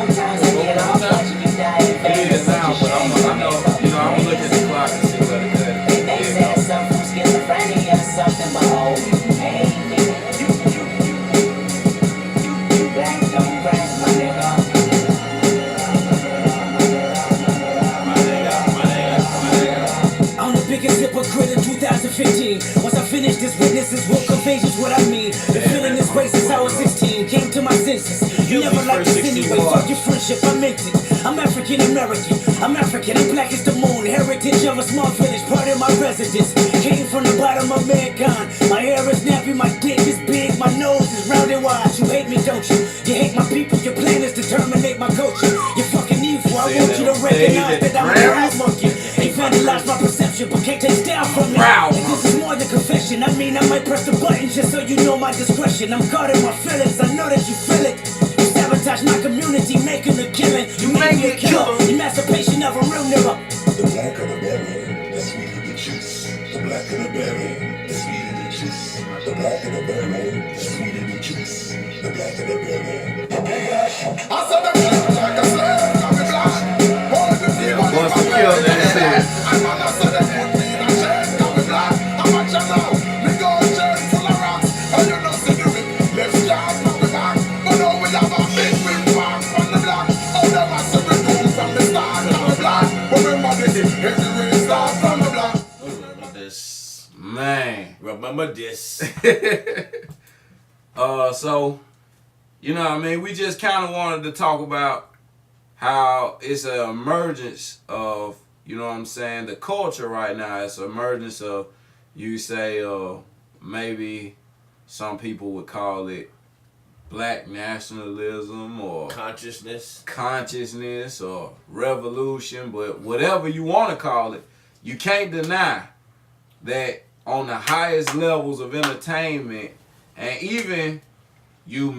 It is now, but I know, I'm gonna look at the clock and see where the cut is. There you go. I'm the biggest hypocrite in 2015. Once I finish this, witnesses will convey just what I mean. Been feeling this way since I was 16. Came to my senses. You never liked this anyway. Fuck your friendship, I meant it. I'm African American. I'm African. I'm black as the moon. Heritage of a small village, part of my residence. Came from the bottom of mankind. My hair is nappy, my dick is big, my nose is round and wide. You hate me, don't you? You hate my people. Your plan is to terminate my culture. You're fucking evil. I want you to recognize that I'm a house monkey. Ain't vandalized my perception, but can't take down from me. And this is more than confession. I mean, I might press the button just so you know my discretion. I'm guarding my feelings. I know that you feel it. You sabotage my community, making a killing. You make me a killer. Emancipation of a real nigga. The black of the berry, the sweeter the juice. The black of the berry, the sweeter the juice. The black of the berry, the sweeter the juice. The black of the berry. I saw the black like a slave, I'm a black. Once the kill, then it says. I'm on the side of put me in a chain, I'm a black. I'm a channel, me go a chain full of rocks. And you know see the whip, left side from the back. But now we have a big whip back from the block. Oh, the massive rhythm from the start, I'm a black. Remember this, every race start from the block. Remember this. Man. Remember this. So, what I mean? We just kind of wanted to talk about how it's an emergence of, the culture right now. It's an emergence of, you say, maybe some people would call it black nationalism or Consciousness or revolution, but whatever you want to call it, you can't deny that on the highest levels of entertainment, and even you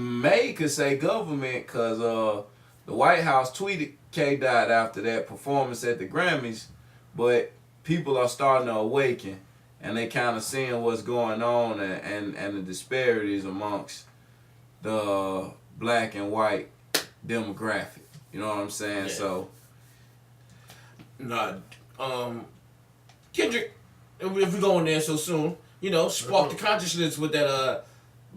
could say government, because the White House tweeted K-Dot after that performance at the Grammys, but people are starting to awaken and they kind of seeing what's going on and the disparities amongst the black and white demographic. You know what I'm saying? Yeah. So, Kendrick, if we go in there so soon, sparked the consciousness with that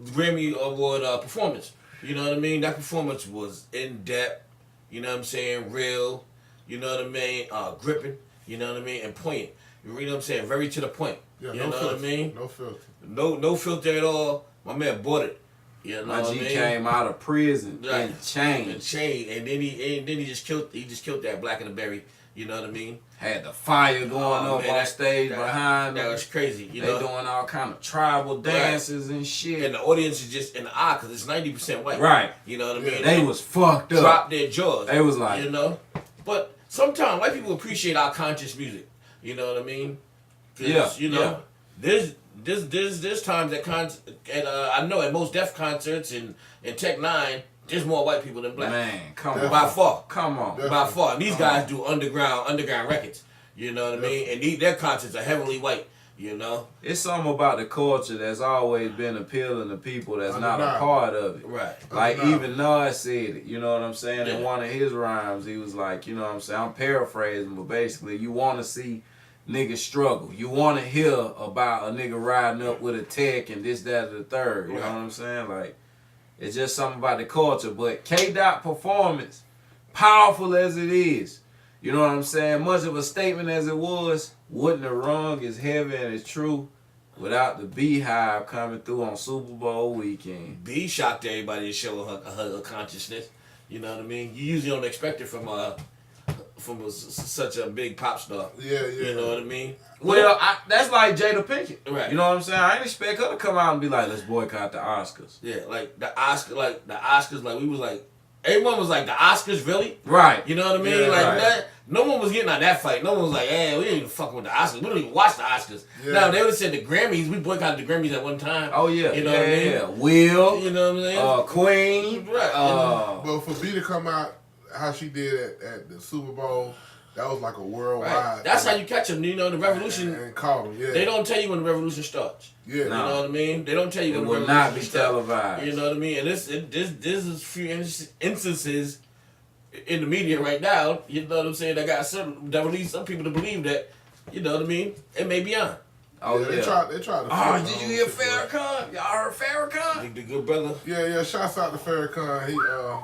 Grammy Award performance. You know what I mean? That performance was in depth, real, gripping, and poignant. You know what I'm saying? Very to the point. Yeah, you no know filter. what I mean? No filter. No filter at all. My man bought it. You know my what G I mean? came out of prison Right. and changed. And then he just killed that Black and the Berry. You know what I mean? Had the fire going up man, on that- stage that- behind That them. was crazy. They doing all kind of tribal dances and shit. And the audience is just in the eye because it's 90% white. Right. You know what I mean? They was fucked up. Dropped their jaws. They was like, But sometimes white people appreciate our conscious music. You know what I mean? 'Cause, Yeah. There's times at I know at most Def concerts and Tech Nine, there's more white people than black. man, come Definitely. on. By far. Come on. Definitely. By far. And these guys do underground records. You know what I mean? And their concerts are heavily white. It's something about the culture that's always been appealing to people that's not a Undeniable. part of it. Right. Like Undeniable. even Nas said it, you know what I'm saying? In Yeah. one of his rhymes, he was like, you know what I'm saying? I'm paraphrasing, but basically, you want to see niggas struggle. You want to hear about a nigga riding up with a tech and this, that, or the third. You know what I'm saying? Like, it's just something about the culture. But K-Dot performance, powerful as it is, you know what I'm saying? Much of a statement as it was, wouldn't have rung as heavy and as true without the Beehive coming through on Super Bowl weekend. B shocked everybody to show her consciousness. You know what I mean? You usually don't expect it from such a big pop star. Yeah. You know what I mean? Well, that's like Jada Pinkett. Right. You know what I'm saying? I didn't expect her to come out and be like, let's boycott the Oscars. Yeah, like the Oscars, like we was like, everyone was like, the Oscars, really? Right. You know what I mean? Yeah, like right. that. No one was getting out that fight. No one was like, hey, we ain't even fucking with the Oscars. We don't even watch the Oscars. Yeah. Now, they would have said the Grammys. We boycotted the Grammys at one time. Oh, yeah. You know what I mean? Yeah. Will, You know what I'm saying? Queen, Right. But for B to come out how she did at the Super Bowl, that was like a worldwide. Right. That's how you catch them. You know, the revolution, And caught them. Yeah. they don't tell you when the revolution starts. Yeah. You know what I mean? They don't tell you it when the will revolution not be starts. televised. You know what I mean? And this is a few instances in the media right now. You know what I'm saying? That release some people to believe that. You know what I mean? It may be on. Oh yeah. They tried to. Oh, did you hear Farrakhan? Y'all heard Farrakhan? The good brother. Yeah. Shouts out to Farrakhan.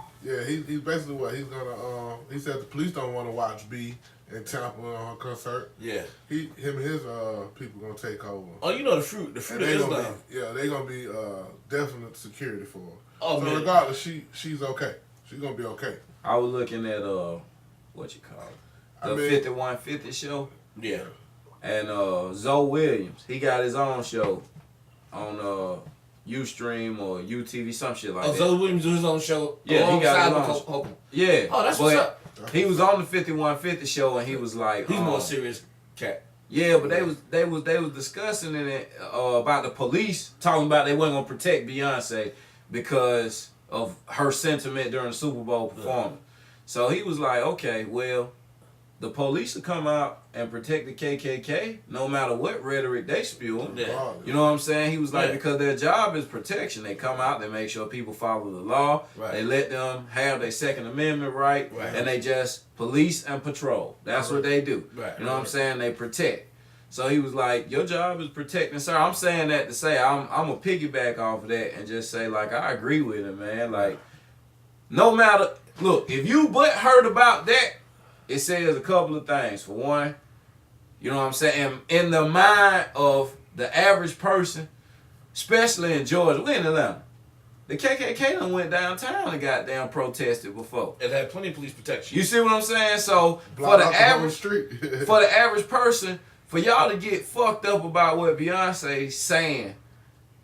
He's basically what he's gonna. He said the police don't want to watch B in Tampa on her concert. Yeah. Him and his people gonna take over. Oh, you know the fruit of Islam. They gonna be definite security for her. Oh, so man. regardless, she's okay. She's gonna be okay. I was looking at what you call it, the 5150 show, Yeah. and Zoe Williams, he got his own show on Ustream or UTV, some shit like that. Zoe Williams do his own show. Yeah, he got his alongside own. with Hope. Yeah. Oh, that's but what's up. He was on the 5150 show and he was like, He's more serious cat. yeah, but they was discussing it about the police talking about they weren't gonna protect Beyonce because of her sentiment during the Super Bowl performance. So he was like, okay, well, the police will come out and protect the KKK no matter what rhetoric they spewing. Yeah. You know what I'm saying? He was like, Yeah. because their job is protection. They come out, they make sure people follow the law. Right. They let them have their Second Amendment right, Right. and they just police and patrol. That's what they do. Right. You know what I'm saying? They protect. So he was like, your job is protecting, sir. I'm saying that to say I'm going to piggyback off of that and just say, like, I agree with him, man. Like, no matter, look, if you but heard about that, it says a couple of things. For one, you know what I'm saying? In the mind of the average person, especially in Georgia, we're in Atlanta. The KKK done went downtown and goddamn protested before. It had plenty of police protection. You see what I'm saying? So Block for the out the whole average street. for the average person, for y'all to get fucked up about what Beyonce's saying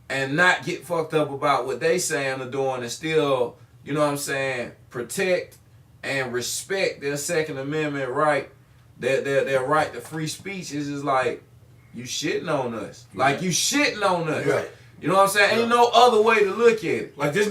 and not get fucked up about what they saying or doing and still, you know what I'm saying, protect and respect their Second Amendment right, their right to free speech is just like, you shitting on us. Like, you shitting on us. Yeah. You know what I'm saying? Ain't no other way to look at it. Like there's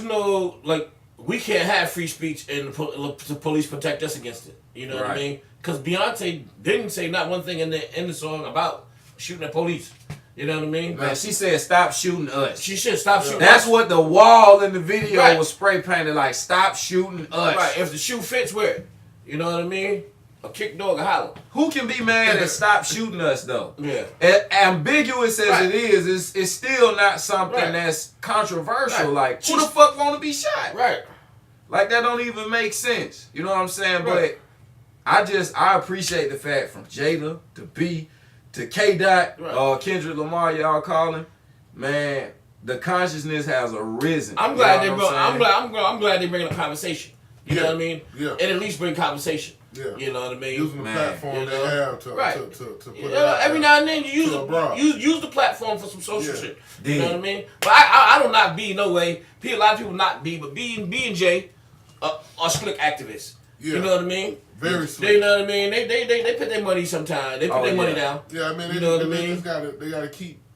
no like we can't have free speech and the police protect us against it. You know what I Right. mean? Because Beyonce didn't say not one thing in the song about shooting at police. You know what I mean? Man, she said, stop shooting us. She should stop shooting. That's us. what the wall in the video Right. was spray painted like, stop shooting us. Right. If the shoe fits, wear it. You know what I mean? A kick dog, a holler. Who can be mad at stop shooting us though? Yeah. Ambiguous as Right. it is, it's still not something Right. that's controversial. Right. Like, who She's- the fuck want to be shot? Right. Like, that don't even make sense. You know what I'm saying? Right. But I appreciate the fact from Jada to B to K Dot, Right. Kendrick Lamar, y'all call him, man, the consciousness has arisen. I'm You glad know they what brought. saying? I'm glad they bringing up conversation. You know Yeah. what I mean? Yeah. And at least bring conversation. Yeah. You know what I mean? Using the Man, platform you they know? have to Right. to put You it know, out every there. now and then you use To a broad. use the platform for some social Yeah. shit. Yeah. You know what I mean? But I don't not B no way. A lot of people not B, but B and J are slick activists. Yeah. You know what I mean? Very They slick. know what I mean. They put their money sometime. They put Oh, their money yeah. down. Yeah, I mean, You know what I they mean? just gotta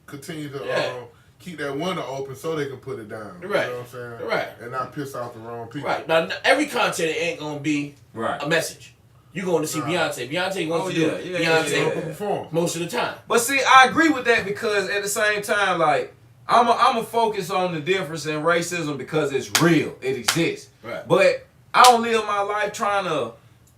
continue to Yeah. keep that window open so they can put it down. Right. You know what I'm saying? Right. And not piss off the wrong people. Right now, every content ain't gonna be Right. a message. You going to see Beyonce. Beyonce wants Oh, to do yeah, yeah, Beyonce yeah, Open perform. most of the time. But see, I agree with that because at the same time, like, I'm a focus on the difference in racism because it's real. It exists. Right. But I don't live my life trying to,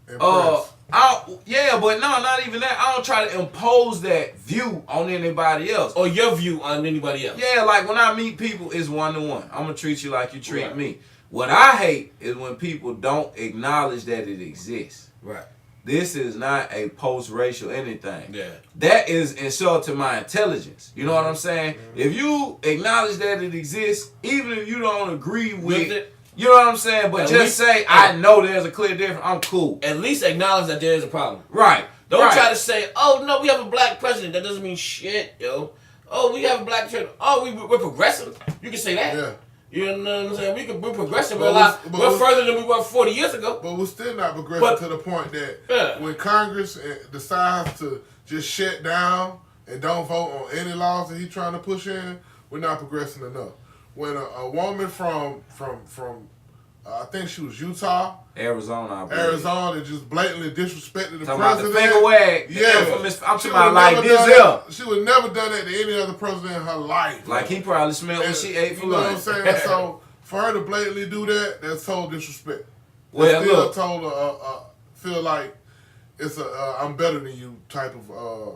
Impress. but no, not even that. I don't try to impose that view on anybody else. Or your view on anybody else. Yeah, like when I meet people, it's 1-to-1. I'm gonna treat you like you treat Right. me. What I hate is when people don't acknowledge that it exists. Right. This is not a post-racial anything. Yeah. That is insult to my intelligence. You know what I'm saying? If you acknowledge that it exists, even if you don't agree with With it. you know what I'm saying? But At just least- say, I know there's a clear difference, I'm cool. At least acknowledge that there is a problem. Right. Don't right. try to say, oh, no, we have a black president. That doesn't mean shit, yo. Oh, we have a black president. Oh, we're progressive. You can say that. Yeah. You know what I'm saying? We're progressive. But We're further than we were 40 years ago. But we're still not progressing But- to the point that Yeah. when Congress decides to just shut down and don't vote on any laws that he's trying to push in, we're not progressing enough. When a woman from I think she was Utah, Arizona, I believe. Arizona, that just blatantly disrespected the Talking about the president. finger wag. the Yeah. infamous- I'm She talking about would like never this done here. that- She would never done that to any other president in her life. Like he probably smelled what she ate for You know what I'm lunch. saying? So for her to blatantly do that, that's total disrespect. Well, still look. told feel like it's a I'm better than you type of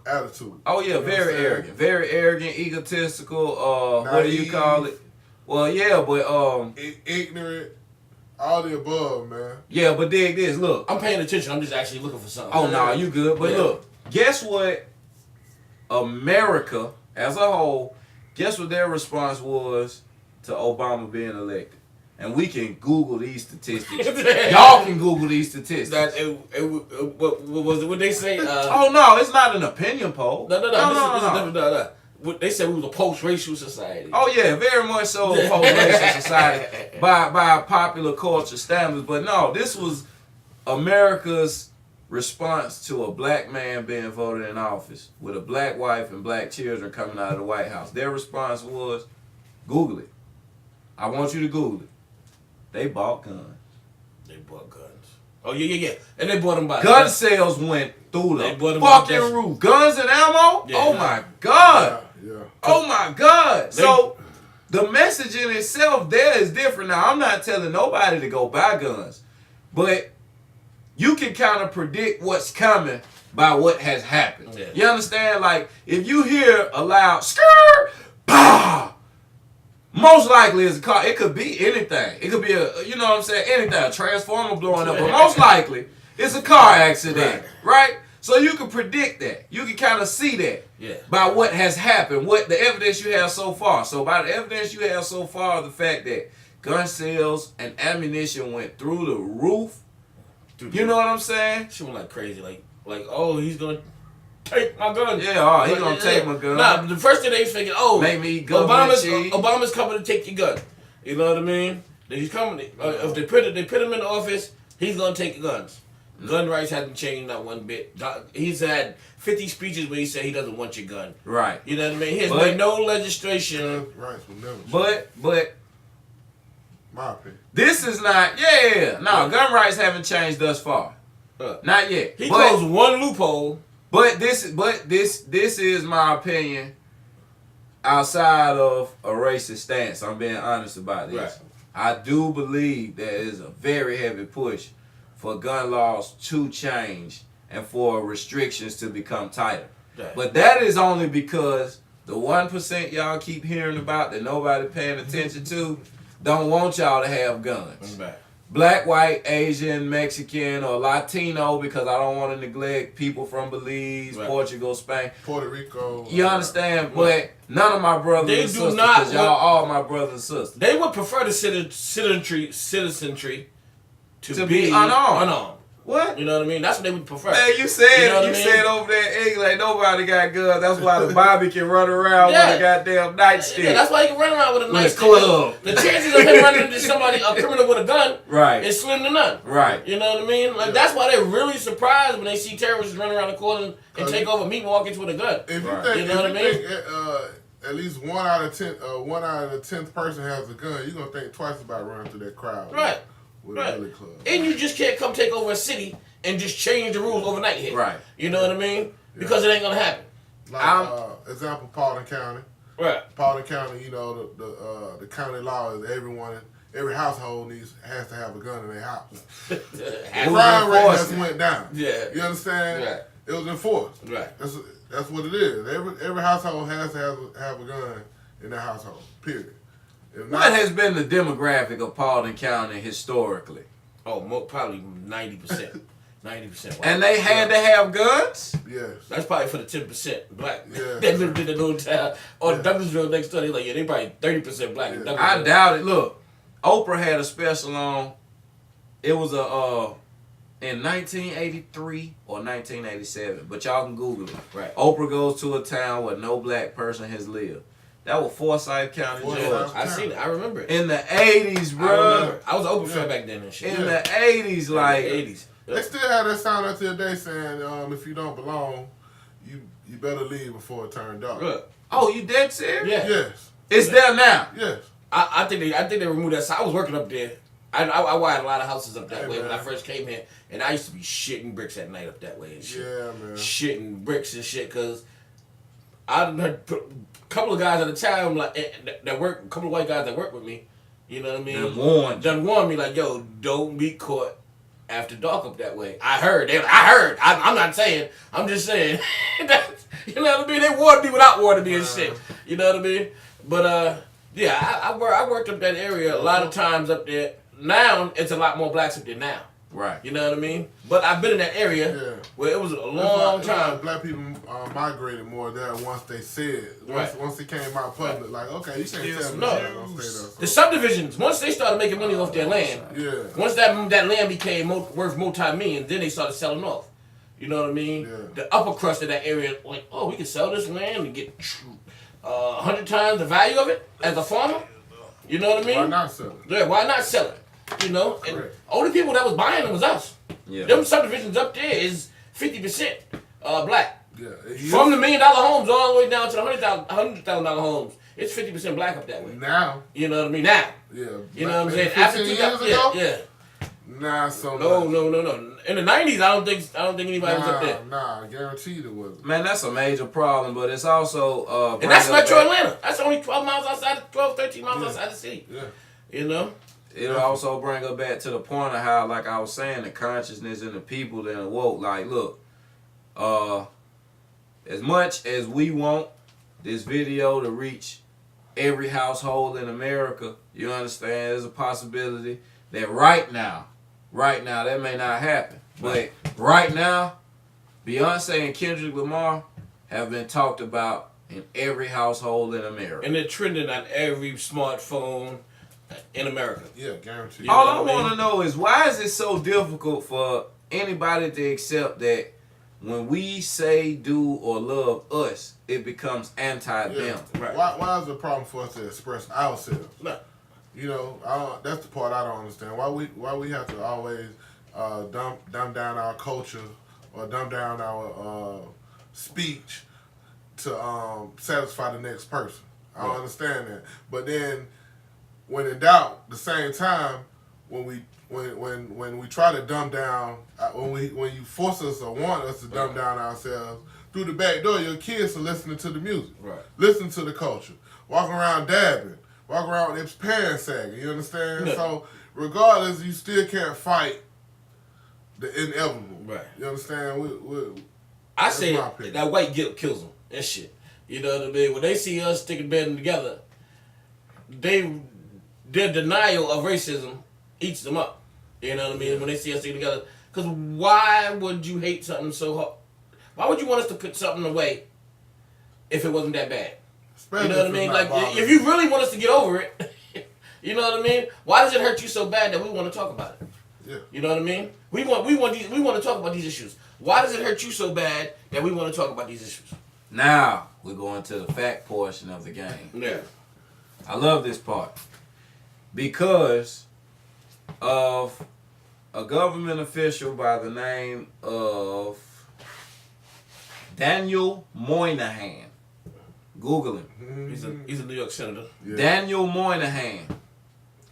attitude. Oh yeah, You know what I'm very saying? arrogant, very arrogant, egotistical. What do you Naive. call it? Well, yeah, but Ignorant, all the above, man. yeah, but dig this. Look. I'm paying attention. I'm just actually looking for something. Oh no, you good. But Yeah. look, guess what? America as a whole, guess what their response was to Obama being elected? And we can Google these statistics. Y'all can Google these statistics. That what was it? What they say? Oh no, it's not an opinion poll. No. no. What they said we was a post-racial society. Oh yeah, very much so a post-racial society by popular culture standards. But no, this was America's response to a black man being voted in office with a black wife and black children coming out of the White House. Their response was, Google it. I want you to Google it. They bought guns. They bought guns. Oh yeah. And they bought them by Gun sales went through They bought the 'em by fucking dozen. roof. Guns and ammo? Yeah. Oh my God. Yeah. Oh my God. So the message in itself there is different. Now, I'm not telling nobody to go buy guns, but you can kind of predict what's coming by what has happened. Yeah. You understand? Like, if you hear a loud skr, pow, most likely it's a car. It could be anything. It could be you know what I'm saying, anything. A transformer blowing up. But most likely it's a car accident, right? So you can predict that. You can kind of see that by what has happened, what the evidence you have so far. So by the evidence you have so far, the fact that gun sales and ammunition went through the roof. You know what I'm saying? She went like crazy, like oh, he's gonna take my gun. Yeah, he's gonna take my gun. Nah, the first thing they figured, oh, make me government cheese. Obama's coming to take your gun. You know what I mean? That he's coming. If they put him in the office, he's gonna take your guns. Gun rights hasn't changed not one bit. He's had 50 speeches where he said he doesn't want your gun. Right. You know what I mean? He has made no legislation. Rights will never change. But My opinion. this is not. No, gun rights haven't changed thus far. Not yet. He closed one loophole. But this is my opinion. Outside of a racist stance, I'm being honest about this. Right. I do believe there is a very heavy push for gun laws to change and for restrictions to become tighter. Right. But that is only because the 1% y'all keep hearing about that nobody paying attention to don't want y'all to have guns. Right. Black, white, Asian, Mexican, or Latino, because I don't want to neglect people from Belize, Right. Portugal, Spain. Puerto Rico. You understand? But none of my brothers They and do sisters, not because y'all want- all my brothers and sisters. They would prefer the citizenry to be unarmed. What? You know what I mean? That's what they would prefer. Man, you said You know what I mean? said over there in England, nobody got guns. That's why the Bobby can run around Yeah. with a goddamn nightstick. Yeah, that's why he can run around with a With nice a club. The chances of him running into somebody, a criminal with a gun, Right. is slim to none. Right. You know what I mean? Like that's why they're really surprised when they see terrorists run around the corner and take over meat markets with a gun. If you Right. think, You know what I mean? At least 1 out of 10, 1 out of the 10th person has a gun, you're gonna think twice about running through that crowd. Right. With Right. a billy club. And you just can't come take over a city and just change the rules overnight here. Right. You know what I mean? Because it ain't gonna happen. Like example, Paulding County. Right. Paulding County, you know, the county law is every household has to have a gun in their house. It Crime was rate enforced. has went down. Yeah. You understand? Right. It was enforced. Right. That's what it is. Every household has to have a gun in their household. Period. If What has been the demographic of Paulding County historically? Oh, probably 90%. 90%. And they had to have guns? Yes. That's probably for the 10% black Yeah. that lived in the little town. Or Douglasville next door, they like, yeah, they probably 30% black in Yeah. Douglasville. I doubt it. Look, Oprah had a special on. It was in 1983 or 1987, but y'all can Google it. Right. Oprah goes to a town where no black person has lived. That was Forsyth County, Forsyth. Georgia. I seen it. I remember it. In the 80s, I bro. remember. I was an open fan back then and shit. In the 80s, like. In the 80s. They still have that sign up to the day saying, if you don't belong, you better leave before it turns dark. Good. Oh, you dead serious? Yeah. Yes. It's there now. Yes. I think they removed that. So I was working up there. I wired a lot of houses up that Hey, way when I man. first came here, and I used to be shitting bricks at night up that way and shit. Yeah, man. Shitting bricks and shit, cause I done heard a couple of guys at the time like that work, a couple of white guys that work with me, You know what I mean? Done warned me like, yo, don't be caught after dark up that way. I heard. I heard. I'm not saying. I'm just saying. You know what I mean? They warned me without warning me and shit. You know what I mean? But yeah, I worked up that area a lot of times up there. Now it's a lot more blacks up there now. Right. You know what I mean? But I've been in that area where it was a long time. Black people migrated more there once they said. Once it came out public, like, okay, you can't tell me No. that. Don't stay there. The subdivisions, once they started making money off their land, once that land became worth multi-millions, then they started selling off. You know what I mean? Yeah. The upper crust of that area, like, oh, we can sell this land and get 100 times the value of it as a farmer. You know what I mean? Why not sell it? Yeah, why not sell it? You know, and only people that was buying them was us. Yeah. Them subdivisions up there is 50% black. Yeah. From the $1 million homes all the way down to the $100,000 homes, it's 50% black up that way. Now. You know what I mean? Now. Yeah. You know what I'm saying? 15 years ago? Yeah. Nah, so No. much. In the 90s, I don't think anybody was up there. Nah, guaranteed it wasn't. Man, that's a major problem, but it's also And that's Metro Atlanta. That's only 13 miles outside the city. Yeah. You know? It'll also bring us back to the point of how, like I was saying, the consciousness and the people that are woke. Like, look, as much as we want this video to reach every household in America, you understand, there's a possibility that right now, that may not happen. But right now, Beyonce and Kendrick Lamar have been talked about in every household in America. And they're trending on every smartphone in America. Yeah, guaranteed. All know I what I want to mean? know is, why is it so difficult for anybody to accept that when we say, do, or love us, it becomes anti-them? Right. Why is it a problem for us to express ourselves? No. You know, that's the part I don't understand. Why we have to always dumb down our culture or dumb down our speech to satisfy the next person. I don't understand that. But then, when in doubt, the same time, when we try to dumb down, when you force us or want us to dumb down ourselves through the back door, your kids are listening to the music, listen to the culture, walking around dabbing, walking around with their pants sagging. You understand? Yeah. So regardless, you still can't fight the inevitable. Right. You understand? I say my opinion. that white guilt kills them. That shit. You know what I mean? When they see us sticking bed together, their denial of racism eats them up. You know what I mean? When they see us sticking together. Because why would you hate something so hard? Why would you want us to put something away if it wasn't that bad? Especially You know what I mean? Like, if you really want us to get over it, you know what I mean? Why does it hurt you so bad that we want to talk about it? Yeah. You know what I mean? We want to talk about these issues. Why does it hurt you so bad that we want to talk about these issues? Now, we're going to the fact portion of the game. Yeah. I love this part. Because of a government official by the name of Daniel Moynihan. Google him. He's a New York senator. Yeah. Daniel Moynihan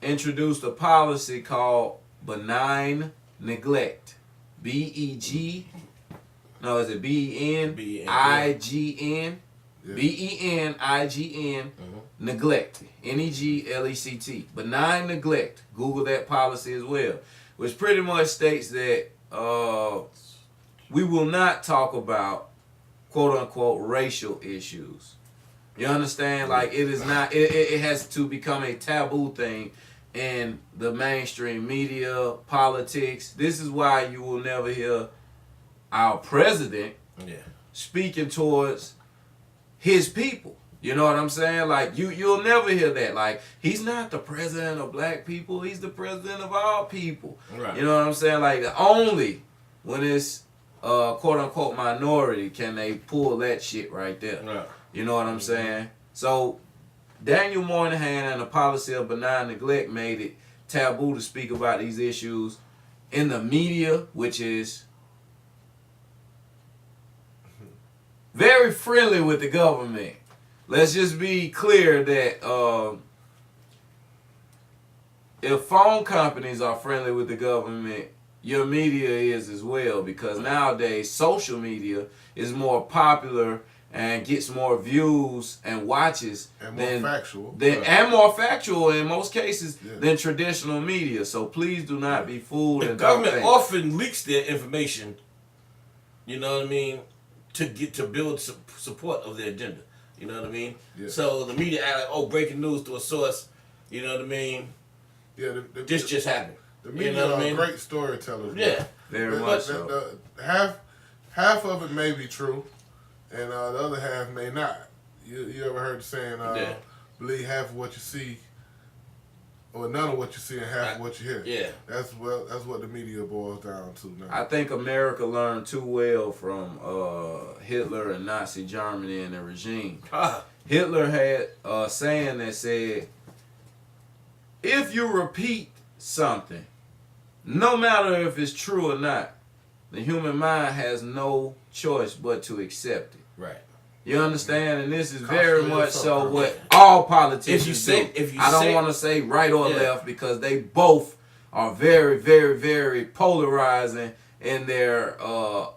introduced a policy called benign neglect. B-E-G. No, is it B-E-N-I-G-N? Yeah. B-E-N-I-G-N. Neglect. N-E-G-L-E-C-T. Benign neglect. Google that policy as well. Which pretty much states that we will not talk about quote unquote racial issues. You understand? Like, it is not, it has to become a taboo thing in the mainstream media, politics. This is why you will never hear our president speaking towards his people. You know what I'm saying? Like, you'll never hear that. Like, he's not the president of black people. He's the president of all people. Right. You know what I'm saying? Like, only when it's quote-unquote minority can they pull that shit right there. Right. You know what I'm saying? So, Daniel Moynihan and the policy of benign neglect made it taboo to speak about these issues in the media, which is very friendly with the government. Let's just be clear that if phone companies are friendly with the government, your media is as well, because nowadays social media is more popular and gets more views and watches And more factual. and more factual in most cases Yeah. than traditional media. So please do not be fooled. The and don't government think. often leaks their information, you know what I mean, to build support of their agenda. You know what I mean? Yeah. So the media act like, oh, breaking news to a source, you know what I mean? Yeah, This just happened. the media you know what I are mean? great storytellers. man. Yeah. Very But much so. half of it may be true, and the other half may not. You ever heard the saying, Yeah. believe half of what you see, or none of what you see and half of what you hear. Yeah. That's what the media boils down to now. I think America learned too well from Hitler and Nazi Germany and the regime. Ah, Hitler had a saying that said, if you repeat something, no matter if it's true or not, the human mind has no choice but to accept it. right. You understand? And this is very Constantly much so something. what all politicians If you say- do. if you I don't say- want to say right or Yeah. left because they both are very, very, very polarizing in their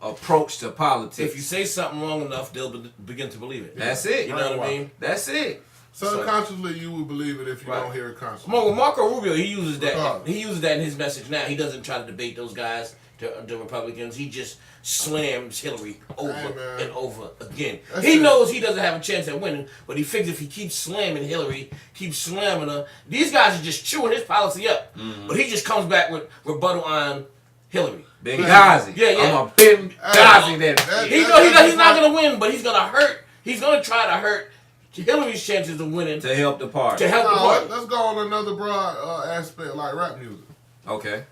approach to politics. If you say something wrong enough, they'll begin to believe it. That's it. You know what I mean? That's it. Subconsciously, you will believe it if you Right. don't hear it consciously. Well, Marco Rubio, he uses that. Regardless. He uses that in his message now. He doesn't try to debate those guys, the Republicans. He just slams Hillary over Hey, man. and over again. That's He it. knows he doesn't have a chance at winning, but he figures if he keeps slamming Hillary, keeps slamming her, these guys are just chewing his policy up. But he just comes back with rebuttal on Hillary. Benghazi. Yeah, yeah. I'm a Benghazi that. He know he's not gonna win, but he's gonna hurt. He's gonna try to hurt Hillary's chances of winning To help the party. to help the party. Let's go on another broad aspect like rap music. Okay.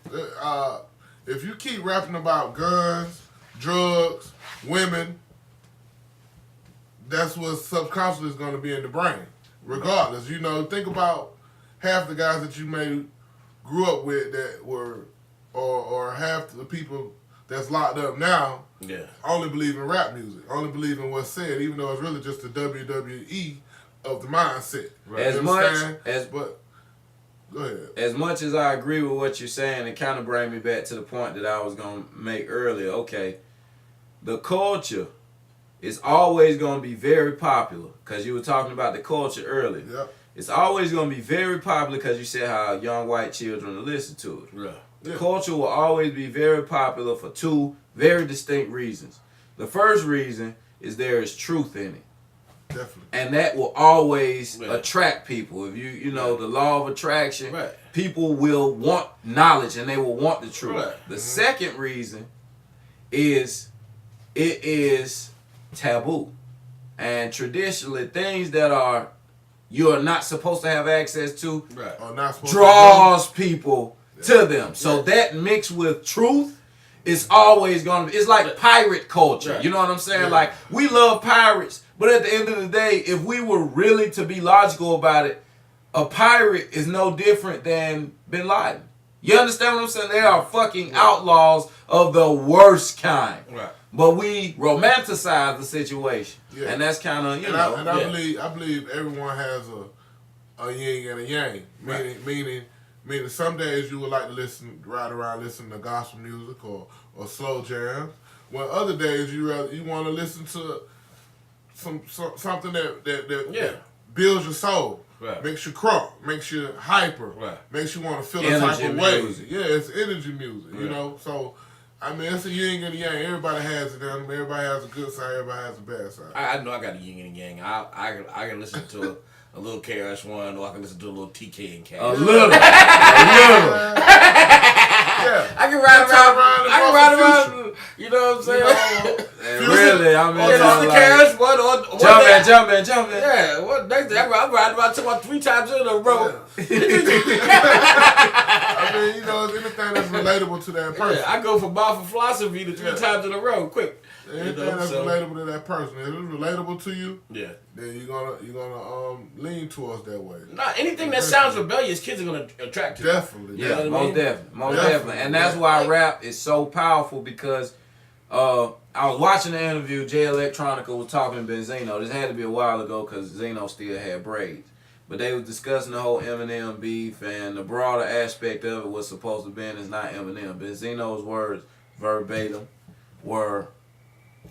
If you keep rapping about guns, drugs, women, that's what subconsciously is going to be in the brain. Regardless, think about half the guys that you may grew up with that were, or half the people that's locked up now Yeah. only believe in rap music, only believe in what's said, even though it's really just the WWE of the mindset. As You much understand? as But go ahead. as much as I agree with what you're saying, it kind of brings me back to the point that I was going to make earlier. Okay, the culture is always going to be very popular because you were talking about the culture earlier. Yep. It's always going to be very popular because you said how young white children listen to it. Yeah. The Yeah. culture will always be very popular for two very distinct reasons. The first reason is there is truth in it. Definitely. And that will always Right. attract people. If you know the law of attraction, Right. people will want knowledge and they will want the truth. Right. The second reason is it is taboo. And traditionally things that you're not supposed to have access to Right. Or not supposed draws people to them. So that mixed with truth is always going to be, it's like pirate culture. Right. You know what I'm saying? Yeah. Like, we love pirates, but at the end of the day, if we were really to be logical about it, a pirate is no different than Bin Laden. You understand what I'm saying? They are fucking outlaws of the worst kind. Right. But we romanticize the situation. Yeah. And that's kind of, And I yeah. believe everyone has a yin and a yang. Meaning some days you would like to ride around listening to gospel music or slow jams. When other days you want to listen to something that Yeah. builds your soul. Right. Makes you crunk, makes you hyper, Right. makes you want to feel a Energy type of way. music. Yeah, it's energy music, you Right. know. So, I mean, it's a yin and a yang. Everybody has it. Everybody has a good side. Everybody has a bad side. I know I got a yin and yang. I can listen to a little KRS-One, or I can listen to a little TK and K. a little. Yeah. I can ride Time around. around I can and ride walk the around. You know what I'm saying? And really, I mean, Yeah, I'm Mr. like, KRS-One or jumping. Yeah, what next day? I'm riding around to about 3 times in a row. I mean, it's anything that's relatable to that person. Yeah, I go from Marvel philosophy to 3 Yeah. times in a row, quick. Anything that's relatable to that person. If it's relatable to you, Yeah. then you're gonna lean towards that way. Not anything that sounds rebellious, kids are gonna attract to. Definitely. Yeah, You know what I most mean? definitely, most Definitely. definitely, and that's why rap is so powerful because I was watching the interview. Jay Electronica was talking to Benzino. This had to be a while ago because Zeno still had braids, but they was discussing the whole Eminem beef and the broader aspect of it was supposed to be is not Eminem. Benzino's words verbatim were,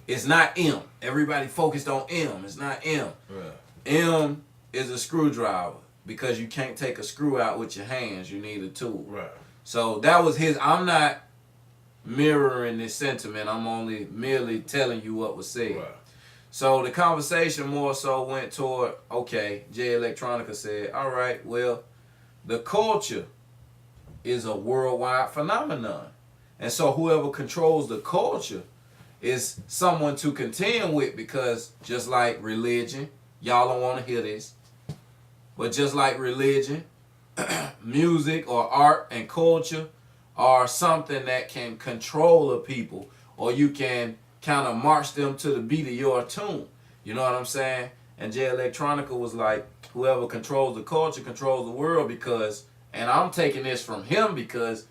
It's not M. Everybody focused on M. It's not M. Right. M is a screwdriver because you can't take a screw out with your hands. You need a tool. Right. So that was his. I'm not mirroring this sentiment. I'm only merely telling you what was said. Right. So the conversation more so went toward, okay, Jay Electronica said, all right, well, the culture is a worldwide phenomenon. And so whoever controls the culture is someone to contend with, because just like religion, y'all don't want to hear this, but just like religion, music or art and culture are something that can control a people, or you can kind of march them to the beat of your tune. You know what I'm saying? And Jay Electronica was like, whoever controls the culture controls the world, because, and I'm taking this from him because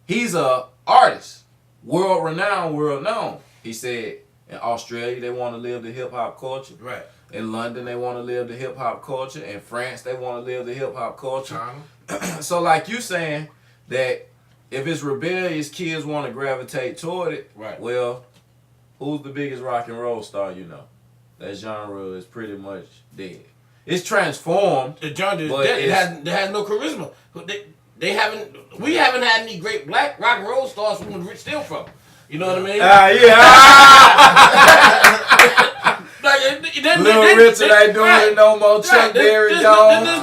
he's a artist, world renowned, world known. He said in Australia they want to live the hip hop culture. Right. In London they want to live the hip hop culture. In France they want to live the hip hop culture. China. So like you saying that if it's rebellious, kids want to gravitate toward it. Right. Well, who's the biggest rock and roll star you know? That genre is pretty much dead. It's transformed. The genre is But dead. It it's- has no charisma. They haven't. We haven't had any great black rock and roll stars from Rich Steele from. You know what I mean? Like, Little Richard ain't doing it no more. Chuck Berry gone. There's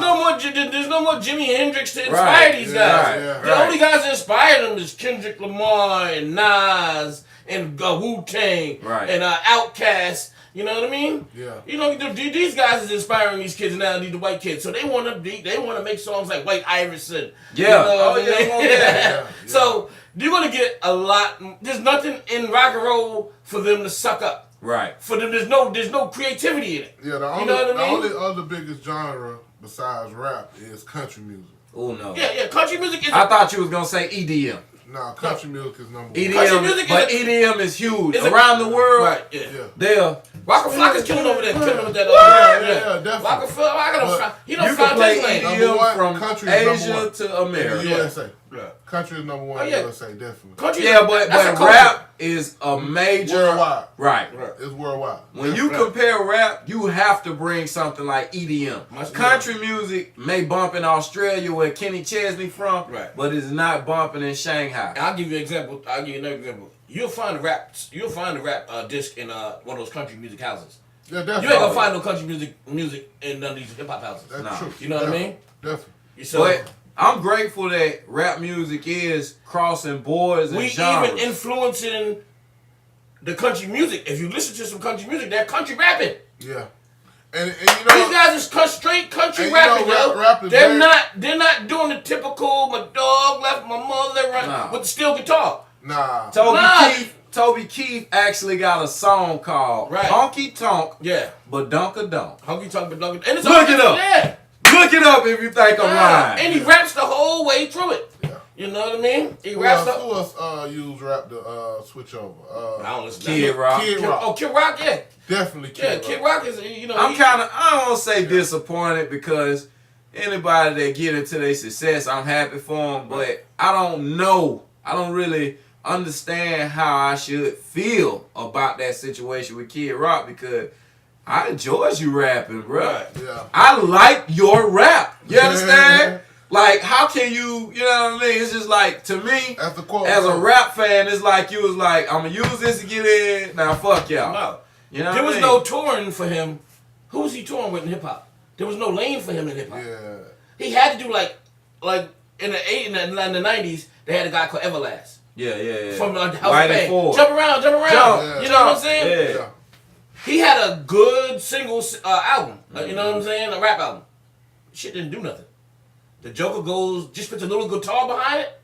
no more Jimi Hendrix to inspire these guys. Right, yeah, The only guys that inspire them is Kendrick Lamar and Nas and Wu-Tang Right. and Outkast. You know what I mean? Yeah. You know, these guys is inspiring these kids now, the white kids. So they want to make songs like White Iverson. Yeah. You know Oh, what I yeah, mean? they want that. Yeah. So you're gonna get a lot. There's nothing in rock and roll for them to suck up. Right. For them, there's no creativity in it. Yeah, the You know what I mean? only other biggest genre besides rap is country music. Oh no. Yeah. Country music is. I thought you was gonna say EDM. Nah, country music is number one. EDM, Country music but is EDM is huge is a- around the world. Right. Yeah. Yeah. They're Rockefeller killing over there, killing with that. Yeah, definitely. Rockefeller, I gotta But find. He you don't can find play his lane. Number EDM one, from country is number Asia one. to America. In the USA. Yeah. Country is number one Oh, in yeah. the USA, definitely. Country. Yeah, but that's a culture. rap is a major Worldwide. Right. It's worldwide. When you Right. compare rap, you have to bring something like EDM. Much Country music may bump in Australia where Kenny Chesney from, Right. but it's not bumping in Shanghai. I'll give you an example. I'll give you another example. You'll find a rap disc in one of those country music houses. Yeah, You definitely. ain't gonna find no country music in none of these hip hop houses. That's Nah. true. You know what I mean? Definitely. So But I'm grateful that rap music is crossing borders and we genres. even influencing the country music. If you listen to some country music, they're country rapping. Yeah. And you know, These guys is straight country And you know, rapping, yo. rap is they're very- not doing the typical my dog left my mother run Nah. with the steel guitar. nah. Toby Keith actually got a song called Right. Honky Tonk Yeah. But Dunk-a-Dunk. Honky Tonk but Dunk. And it's Look it up. Yeah. Look it up if you think I'm lying. And he raps the whole way through it. Yeah. You know what I mean? He Who raps else, the. who else use rap to switch over? I don't listen to Kid that. Rock. Kid Rock. Oh, Kid Rock, yeah. Definitely Kid Yeah, Rock. Kid Rock is, you know. I don't want to say disappointed, because anybody that get into their success, I'm happy for them, but I don't know. I don't really understand how I should feel about that situation with Kid Rock, because I enjoy you rapping, bro. Right. Yeah. I like your rap. You understand? Like, how can you know what I mean? It's just like, to me, As the quote as a goes, rap fan, it's like you was like, I'm going to use this to get in. Now, fuck y'all. No. You know There what was I no mean? touring for him. Who was he touring with in hip hop? There was no lane for him in hip hop. Yeah. He had to do like in the 90s. They had a guy called Everlast Yeah. from House of White and Pain. Ford. Jump around. Jump, You know what I'm saying? Yeah. Yeah. He had a good single album. You know what I'm saying? A rap album. Shit didn't do nothing. The Joker just puts a little guitar behind it.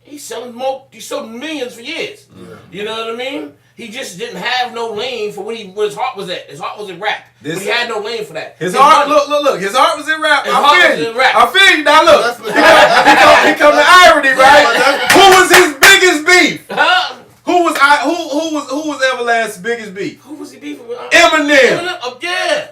He sold millions for years. Yeah. You know what I mean? He just didn't have no lane for where his heart was at. His heart was in rap. But he had no lane for that. His heart, money- look. His heart was in rap. His heart was in rap. I feel you. Now look, That's what- he come to irony, right? Who was his biggest beef? Huh? Who was Everlast's biggest beef? Who was he beefing with? Eminem. Oh, yeah.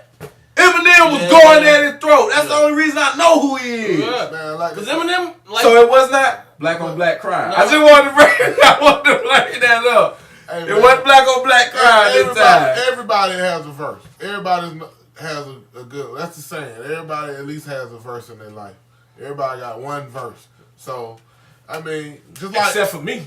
Eminem was Yeah. going at his throat. That's the only reason I know who he is. Yeah. Man, like Because Eminem, like, So it was not black on black crime. No. I just wanted to bring that up. Hey, It man. wasn't black on black crime this time. Everybody has a verse. Everybody has a good. That's the saying. Everybody at least has a verse in their life. Everybody got one verse. So, I mean, just like Except for me.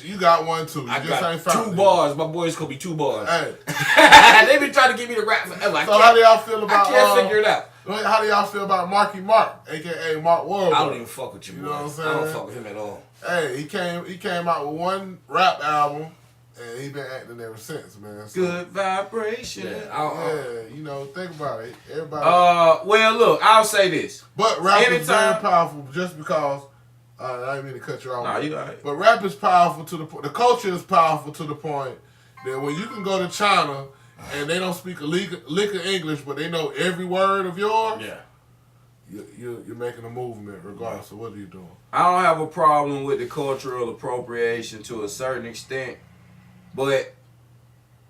you got one too. You I just ain't got found 2 it. bars. My boys called me 2 bars. Hey, They been trying to get me to rap forever. I so how do can't, y'all feel I about? can't figure it out. How do y'all feel about Marky Mark, aka Mark Wahlberg? I don't even fuck with you, You boy. know what I'm I saying? don't fuck with him at all. Hey, he came out with one rap album, and he been acting ever since, man. So, Good vibration. Yeah, you know, think about it. Everybody. Well, look, I'll say this. But rap is very anytime- powerful just because. I didn't mean to cut you off. Nah, you got it. But rap is powerful to the point. The culture is powerful to the point that when you can go to China and they don't speak a lick of English, but they know every word of yours, Yeah. you're making a movement regardless of what you're doing. I don't have a problem with the cultural appropriation to a certain extent, but,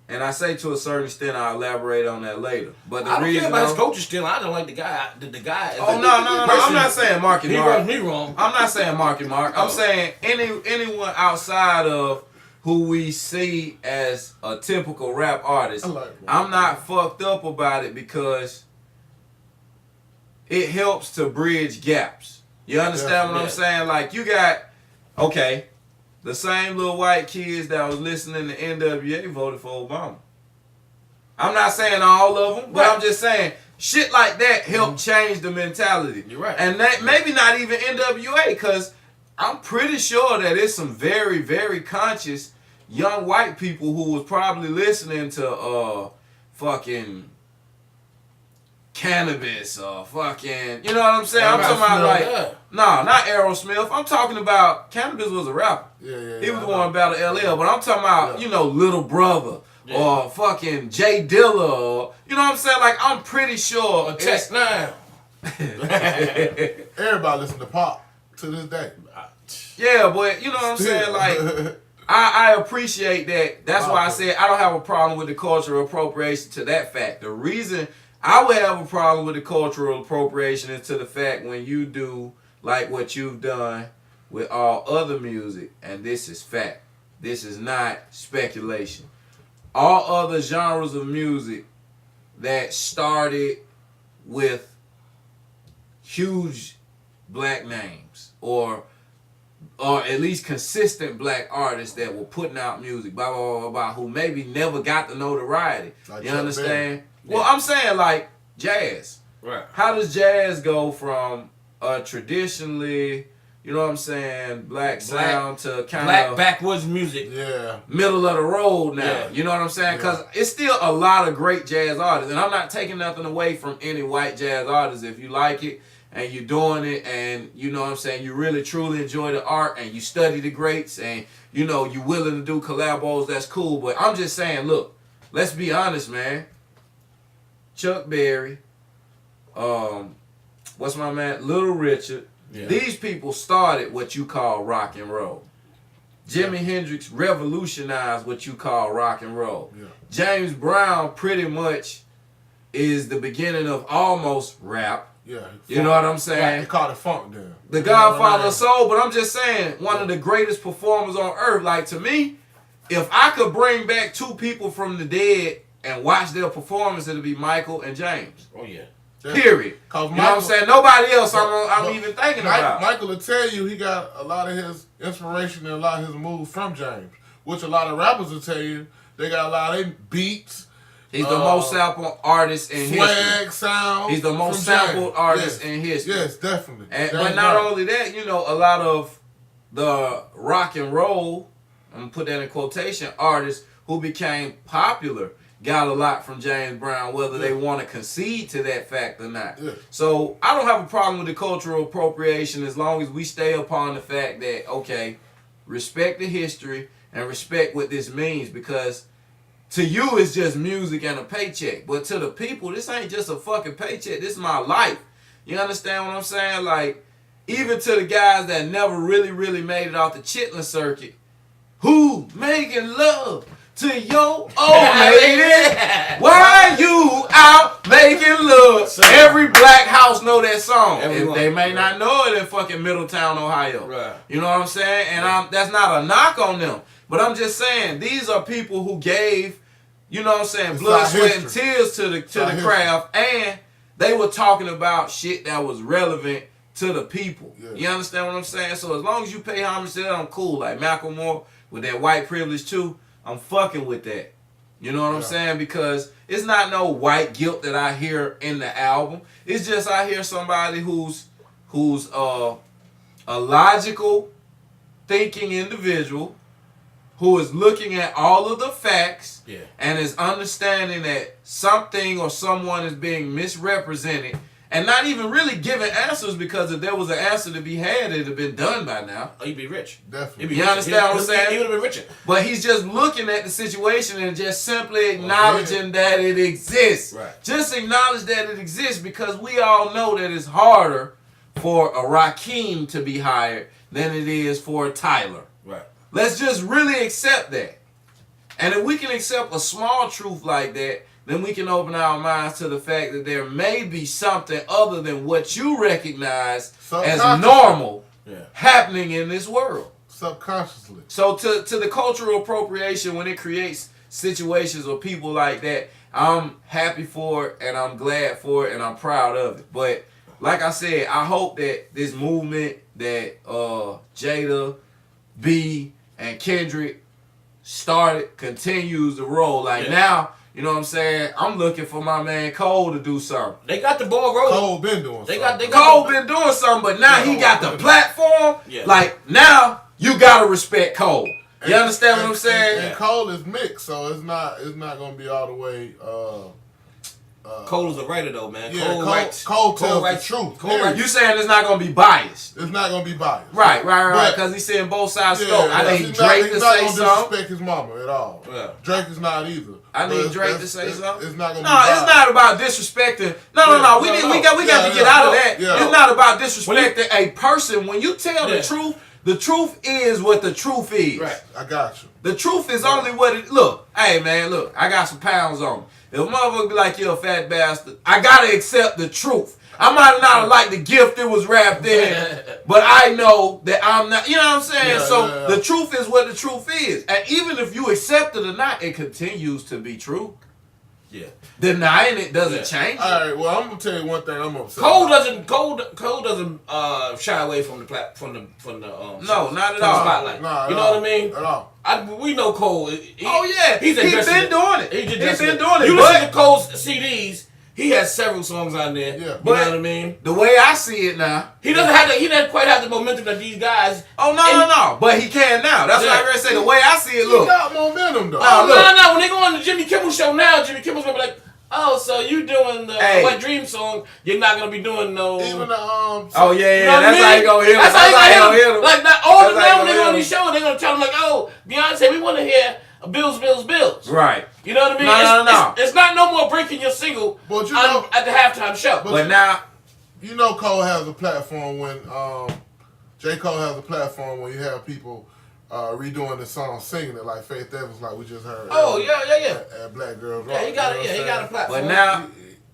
and I say to a certain extent, I'll elaborate on that later. But the I don't reason care about his I'm- culture still. I don't like the guy. The guy. Oh no, I'm not saying Marky He Mark. runs me wrong. I'm not saying Marky Mark. I'm saying anyone outside of who we see as a typical rap artist. I like I'm not fucked up about it because it helps to bridge gaps. You understand what I'm Yeah. saying? Like you got, okay, the same little white kids that was listening to NWA voted for Obama. I'm not saying all of them, but Right. I'm just saying shit like that helped change the mentality. You're right. And that maybe not even NWA, because I'm pretty sure that it's some very, very conscious young white people who was probably listening to fucking Cannabis or fucking, you know what I'm saying? I'm talking about like, Yeah. no, not Aerosmith. I'm talking about Cannabis was a rapper. Yeah. He was the one about the LL, but I'm talking about, you know, Little Brother Yeah. or fucking Jay Dilla or, you know what I'm saying? Like, I'm pretty sure. Or Test 9. Everybody listen to pop to this day. Yeah, but you know what I'm saying? Like, I appreciate that. That's why I said I don't have a problem with the cultural appropriation to that fact. The reason I would have a problem with the cultural appropriation is to the fact when you do like what you've done with all other music, and this is fact. This is not speculation. All other genres of music that started with huge black names or at least consistent black artists that were putting out music, blah, blah, blah, blah, who maybe never got the notoriety. Like You Chuck understand? Berry. Well, I'm saying like jazz. Right. How does jazz go from traditionally, you know what I'm saying, black sound to kind Black of backwoods music. Yeah. middle of the road now? Yeah. You know what I'm saying? Yeah. Because it's still a lot of great jazz artists. And I'm not taking nothing away from any white jazz artists. If you like it and you're doing it and, you know what I'm saying, you really truly enjoy the art and you study the greats and, you know, you're willing to do collabos, that's cool. But I'm just saying, look, let's be honest, man. Chuck Berry, what's my man? Little Richard. Yeah. These people started what you call rock and roll. Jimi Hendrix revolutionized what you call rock and roll. Yeah. James Brown pretty much is the beginning of almost rap. Yeah. You know what I'm saying? They called it funk then. The Godfather of Soul, but I'm just saying, one of the greatest performers on earth. Like, to me, if I could bring back two people from the dead and watch their performance, it'll be Michael and James. Oh, yeah. Period. Cause You know what I'm saying? Nobody else I'm even thinking about. Michael will tell you he got a lot of his inspiration and a lot of his moves from James, which a lot of rappers will tell you they got a lot of their beats. He's the most sampled artist in history. Swag sound. He's the most from James. sampled artist Yes. in history. Yes, definitely. And, James but not Brown. only that, you know, a lot of the rock and roll, I'm going to put that in quotation, artists who became popular got a lot from James Brown, whether they want to concede to that fact or not. Yeah. So I don't have a problem with the cultural appropriation as long as we stay upon the fact that, okay, respect the history and respect what this means, because to you it's just music and a paycheck. But to the people, this ain't just a fucking paycheck. This is my life. You understand what I'm saying? Like, even to the guys that never really, really made it off the Chitlin circuit, who making love to your old lady. Why you out making love? Every black house know that song. Everyone. They may not know it in fucking Middletown, Ohio. Right. You know what I'm saying? And that's not a knock on them. But I'm just saying, these are people who gave, you know what I'm saying, It's blood, our sweat, and history. tears to the craft. And they were talking about shit that was relevant to the people. Yeah. You understand what I'm saying? So as long as you pay homage to that, I'm cool. Like Macklemore with that white privilege too, I'm fucking with that. You know what I'm saying? Because it's not no white guilt that I hear in the album. It's just I hear somebody who's a logical thinking individual who is looking at all of the facts and is understanding that something or someone is being misrepresented and not even really giving answers, because if there was an answer to be had, it'd have been done by now. Oh, he'd be rich. Definitely. You understand what I'm saying? He would have been richer. But he's just looking at the situation and just simply acknowledging that it exists. Right. Just acknowledge that it exists, because we all know that it's harder for a Rakim to be hired than it is for a Tyler. Right. Let's just really accept that. And if we can accept a small truth like that, then we can open our minds to the fact that there may be something other than what you recognize as normal happening in this world. Subconsciously. So to the cultural appropriation, when it creates situations or people like that, I'm happy for it and I'm glad for it and I'm proud of it. But like I said, I hope that this movement that Jada, B, and Kendrick started continues to roll. Like now, you know what I'm saying? I'm looking for my man Cole to do something. They got the ball rolling. Cole been doing something. Cole been doing something, but now he got the platform. Yeah. Like now you gotta respect Cole. You understand what I'm saying? And Cole is mixed, so it's not gonna be all the way. Cole is a writer though, man. Yeah, Cole writes. Cole tells writes the truth. Cole writes. You saying it's not gonna be biased? It's not gonna be biased. Right. But- Because he's saying both sides Yeah, scope. I need he's Drake not, to say he's not gonna something. disrespect his mama at all. Yeah. Drake is not either. I But need Drake to that's- say something. It's not gonna No, be biased. it's not about disrespecting. No. We got to get out of that. Yeah. It's not about disrespecting a person. When you tell Yeah. the truth is what the truth is. Right. I got you. The truth is only what it. Look, hey man, look, I got some pounds on me. If a motherfucker be like, you're a fat bastard, I gotta accept the truth. I might not have liked the gift it was wrapped in, but I know that I'm not. You know what I'm saying? Yeah, So yeah. the truth is what the truth is, and even if you accept it or not, it continues to be true. Yeah. Denying it doesn't change. All right. Well, I'm gonna tell you one thing. I'm upset. Cole doesn't shy away from the from the No, not at from the all. spotlight. Nah, You at know all. what I mean? At all. We know Cole. Oh yeah, he's been addressing doing it. He's He's been doing it. You but listen to Cole's CDs. He has several songs on there. Yeah. You But- know what I mean? the way I see it now, He doesn't quite have the momentum that these guys. oh no, but he can now. That's what I'm gonna say. The way I see it, He look. got momentum though. Oh, look. No. When they go on the Jimmy Kimmel show now, Jimmy Kimmel's gonna be like, "Oh, so you doing the Hey. Wet Dream song? You're not gonna be doing no." Even the Oh yeah, You know what that's I mean? how you gonna hear him. That's how you gonna hit him. Like that, all That's the how you time when they gonna go on hit these shows, they're gonna tell them like, "Oh, Beyonce, we want to hear Bills." Right. You know what I mean? No. It's not no more breaking your single But you know- at the halftime show. But But now, You know Cole has a platform when J. Cole has a platform when you have people redoing the song, singing it like Faith Evans, like we just heard. Oh, earlier yeah. At Black Girls Rock. Yeah, he got you it. know Yeah, he what got a I'm platform. but now,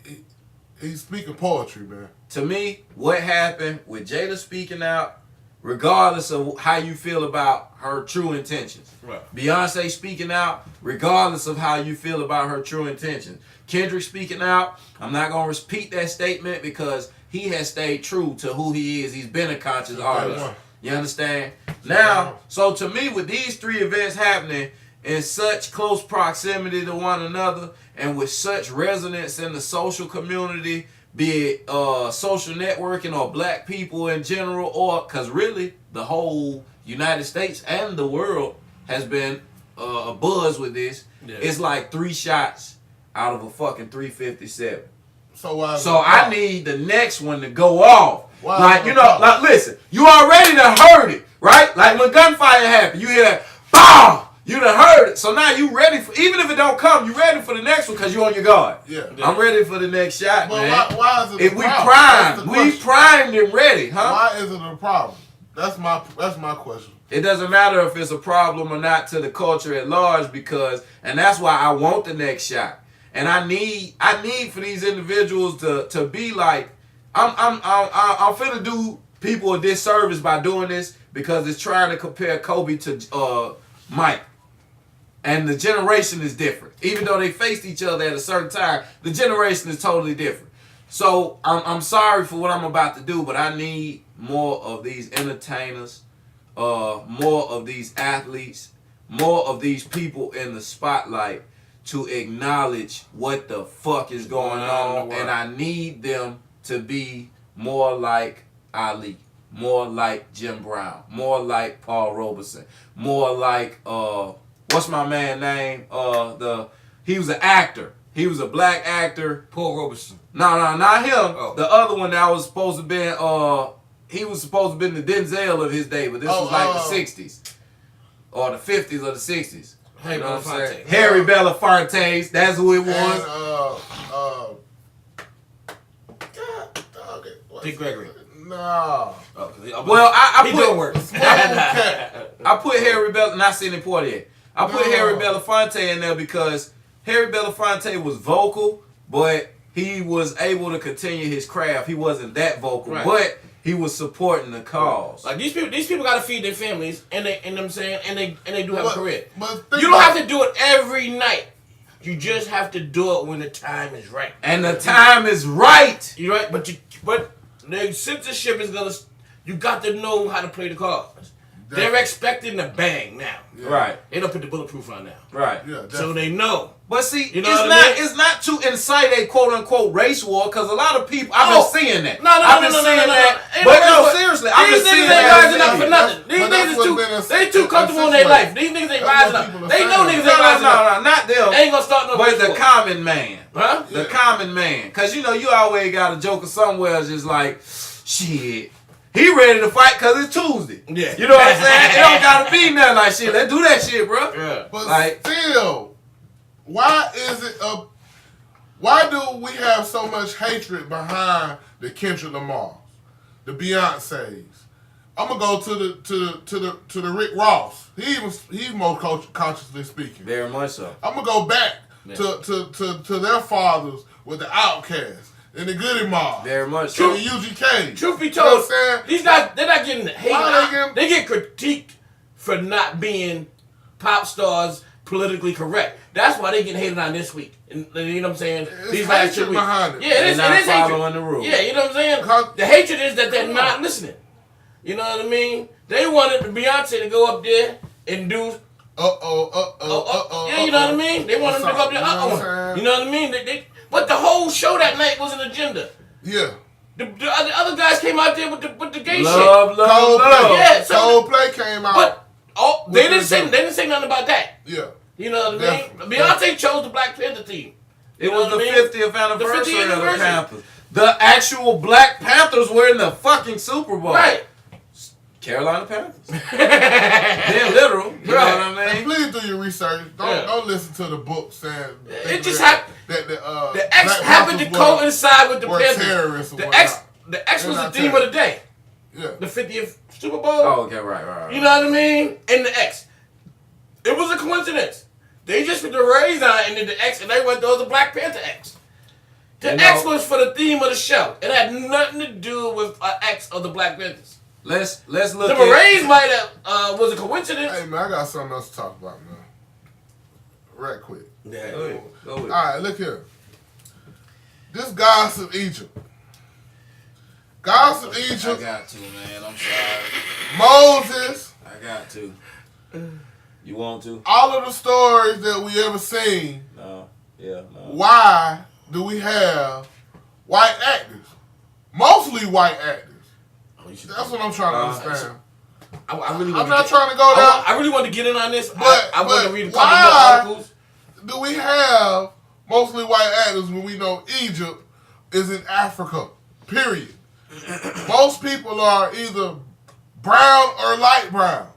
saying? He's speaking poetry, man. to me, what happened with Jada speaking out, regardless of how you feel about her true intentions. Right. Beyonce speaking out, regardless of how you feel about her true intentions. Kendrick speaking out, I'm not going to repeat that statement because he has stayed true to who he is. He's been a conscious artist. one. You understand? Now, so to me, with these three events happening in such close proximity to one another and with such resonance in the social community, be it social networking or black people in general, or because really the whole United States and the world has been abuzz with this. Yeah. It's like 3 shots out of a fucking 357. So why? So I need the next one to go off. Why Like, is you it know, off? like listen, you already done heard it, right? Like when gunfire happened, you hear that, BAM! You done heard it. So now you ready for, even if it don't come, you ready for the next one because you on your guard. Yeah. I'm ready for the next shot, But man. why is it If a we problem? That's primed, the we question. primed and ready, huh? Why is it a problem? That's my question. It doesn't matter if it's a problem or not to the culture at large and that's why I want the next shot. And I need for these individuals to be like, I'm finna do people a disservice by doing this because it's trying to compare Kobe to Mike. And the generation is different. Even though they faced each other at a certain time, the generation is totally different. So I'm sorry for what I'm about to do, but I need more of these entertainers, more of these athletes, more of these people in the spotlight to acknowledge what the fuck is going on. And I need them to be more like Ali, more like Jim Brown, more like Paul Robeson, more like what's my man name? He was an actor. He was a black actor. Paul Robeson. No, not him. Oh. The other one that was supposed to be he was supposed to be the Denzel of his day, but this was like the 60s. Or the 50s or the 60s. Harry Belafonte. Harry Belafonte. That's who it was. Dick Gregory. No. Well, I he put doing work. I put Harry not Sidney Poitier. I put Harry Belafonte in there because Harry Belafonte was vocal, but he was able to continue his craft. He wasn't that vocal, but he was supporting the cause. Like these people got to feed their families, and they, you know what I'm saying, and they do have a career. But you don't have to do it every night. You just have to do it when the time is right. And the time is right. You're right, but the censorship is gonna. You got to know how to play the cards. They're expecting the bang now. Yeah. Right. They don't put the bulletproof on now. Right. Yeah, So they know. But see, You know what I mean? it's not to incite a quote unquote race war because a lot of people I've been seeing that. I've been seeing that. But no, seriously, I've been These seeing niggas ain't rising up that. for nothing. These niggas they too comfortable in their life. These niggas ain't rising up. They know niggas ain't rising up. No, not them. They ain't gonna start no. But the common man. Huh? The common man. Because, you always got a joker somewhere just like, shit, he ready to fight because it's Tuesday. Yeah. You know what I'm saying? It don't got to be nothing like shit. Let's do that shit, bro. Yeah. But still, why do we have so much hatred behind the Kendrick Lamars, the Beyonces? I'm gonna go to the Rick Ross. He's more consciously speaking. Very much so. I'm gonna go back to their fathers with the Outkast and the Goody Mob. Very much so. And the UGK. Truth be You know what told, I'm saying? these guys, they're not getting hate. Why They get critiqued for not being pop stars politically correct. That's why they get hated on this week. And, you know what I'm saying? It's These last 2 hatred weeks. behind it. Yeah, it is They're not hatred. following the rules. Yeah, you know what I'm saying? Because- The hatred is that they're not listening. You know what I mean? They wanted Beyonce to go up there and do. Yeah, you know what I mean? They wanted them to go up there. You know what I mean? But the whole show that night was an agenda. Yeah. The other guys came out there with the gay shit. Love. Yeah, so Coldplay came out. but they didn't say nothing about that. Yeah. You know what I mean? Definitely. Beyonce chose the Black Panther team. It You know was the what I mean? 50th anniversary The 50th of the anniversary. Panthers. The actual Black Panthers were in the fucking Super Bowl. Right. Carolina Panthers. They're literal. You know what And I mean? please do your research. Don't listen to the book saying It just happened. that The X Black happened to Panthers were- coincide with the were Panthers. terrorists or The X whatnot. was the not theme of the terrorists. day. Yeah. The 50th Super Bowl. Oh, okay, right. You know what I mean? And the X. It was a coincidence. They just put the raise on and then the X, and they went to the Black Panther X. The X was for the theme of the show. It had nothing to do with an X of the Black Panthers. Let's look The at Berets might have was a coincidence. Hey man, I got something else to talk about now. Right quick. Yeah. Go ahead. All right, look here. This Gods of Egypt. Gods of I Egypt. got to, man. I'm sorry. Moses. I got to. You want to? All of the stories that we ever seen. No. Yeah, no. Why do we have white actors? Mostly white actors. That's what I'm trying to understand. I really I'm not trying to go down. I really want to get in on this. But- I want to but read a couple more why- articles. Do we have mostly white actors when we know Egypt is in Africa? Period. Most people are either brown or light brown.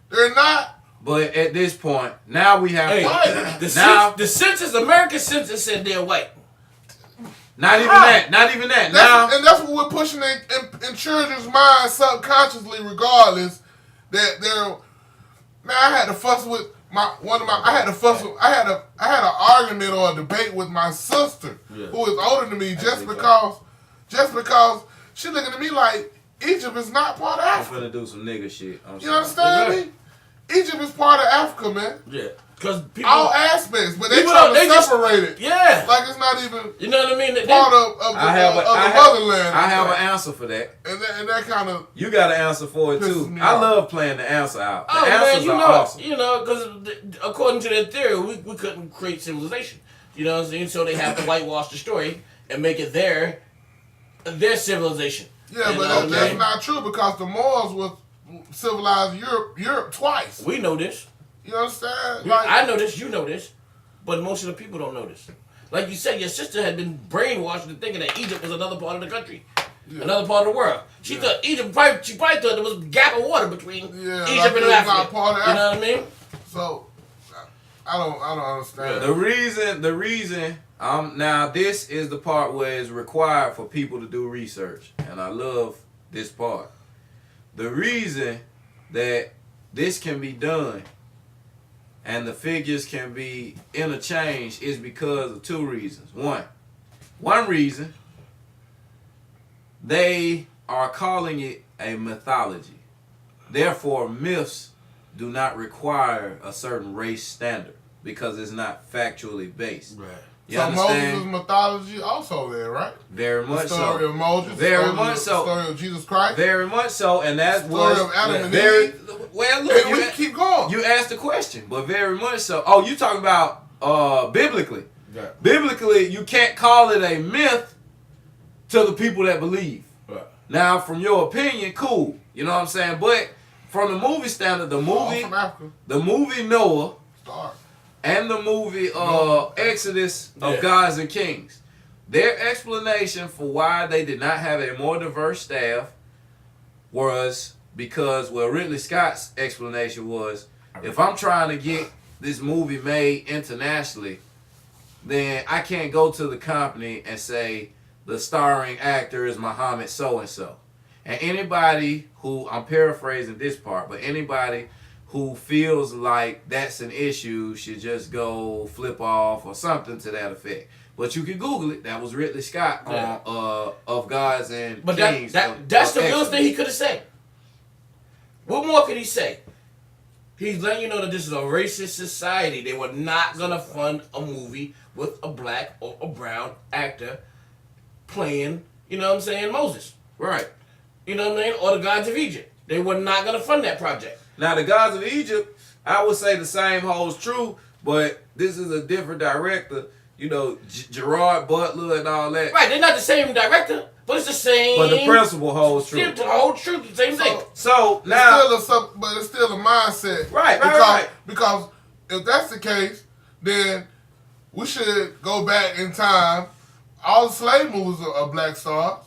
They're not. But at this point, now we have Hey, Why? the Now- census, American census said they're white. Not even that. Not even that. Now, And that's what we're pushing in children's minds subconsciously, regardless. That they're. Man, I had to fuss with I had an argument or a debate with my sister, who is older than me, just because she looking at me like Egypt is not part of I'm Africa. finna do some nigga shit. You understand me? Egypt is part of Africa, man. Yeah. Because people. All aspects, but they People trying don't- to they just- separate it. Yeah. Like it's not even You know what I mean? part of the motherland. I have an answer for that. And that kind of You got an answer for it too. Pisses me I off. love playing the answer out. The Oh man, answers are awesome. because according to their theory, we couldn't create civilization. You know what I'm saying? So they have to whitewash the story and make it their civilization. yeah, You but know what I that's mean? not true because the Moors was civilized Europe twice. We know this. You understand? I know this. You know this. But most of the people don't know this. Like you said, your sister had been brainwashed into thinking that Egypt was another part of the country, another part of the world. She thought Egypt. She probably thought there was a gap of water between Egypt like and it was Africa. not part of You know what I mean? So I don't understand. The reason now this is the part where it's required for people to do research, and I love this part. The reason that this can be done and the figures can be interchanged is because of two reasons. One reason, they are calling it a mythology. Therefore, myths do not require a certain race standard because it's not factually based. Right. You So understand? Moses' mythology also there, right? Very much The story so. of Moses. Very the much so. story of Jesus Christ. Very much so, and that Story was of Adam and very Eve. well. Look, And we can keep going. you asked the question, but very much so. Oh, you talking about biblically? Right. Biblically, you can't call it a myth to the people that believe. Right. Now, from your opinion, cool. You know what I'm saying? But from the movie standard, All from Africa. the movie Noah Start. and the movie Exodus of Yeah. Gods and Kings, their explanation for why they did not have a more diverse staff was because, well, Ridley Scott's explanation was, if I'm trying to get this movie made internationally, then I can't go to the company and say the starring actor is Muhammad so-and-so. And anybody who, I'm paraphrasing this part, but anybody who feels like that's an issue should just go flip off or something to that effect. But you can Google it. That was Ridley Scott on Of Gods and But Kings. that's the Exodus. realest thing he could have said. What more could he say? He's letting you know that this is a racist society. They were not gonna fund a movie with a black or a brown actor playing, you know what I'm saying, Moses. Right. You know what I mean? Or the Gods of Egypt. They were not gonna fund that project. Now, the Gods of Egypt, I would say the same holds true, but this is a different director. You know, Gerard Butler and all that. Right, they're not the same director, but it's the same. But the principle holds true. The whole truth, the same thing. So now, But it's still a mindset. Right, Because if that's the case, then we should go back in time. All the slave movies are black stars.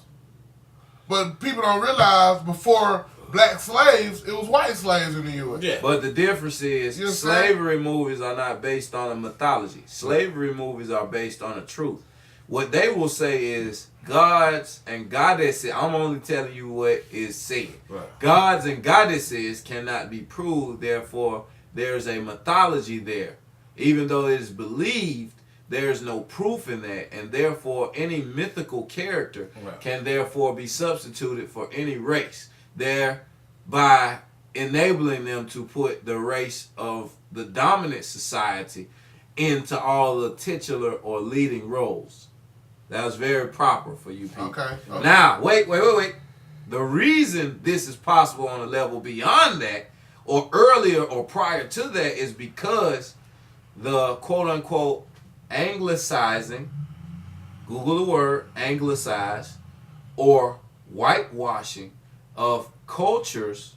But people don't realize before black slaves, it was white slaves in the U.S. Yeah. but the difference is You understand? slavery movies are not based on a mythology. Slavery movies are based on a truth. What they will say is gods and goddesses. I'm only telling you what is said. Right. Gods and goddesses cannot be proved. Therefore, there's a mythology there. Even though it is believed, there's no proof in that. And therefore, any mythical character Right. can therefore be substituted for any race. Thereby enabling them to put the race of the dominant society into all the titular or leading roles. That was very proper for you people. Okay. Now, wait. The reason this is possible on a level beyond that, or earlier or prior to that, is because the quote-unquote anglicizing, Google the word, anglicize, or whitewashing of cultures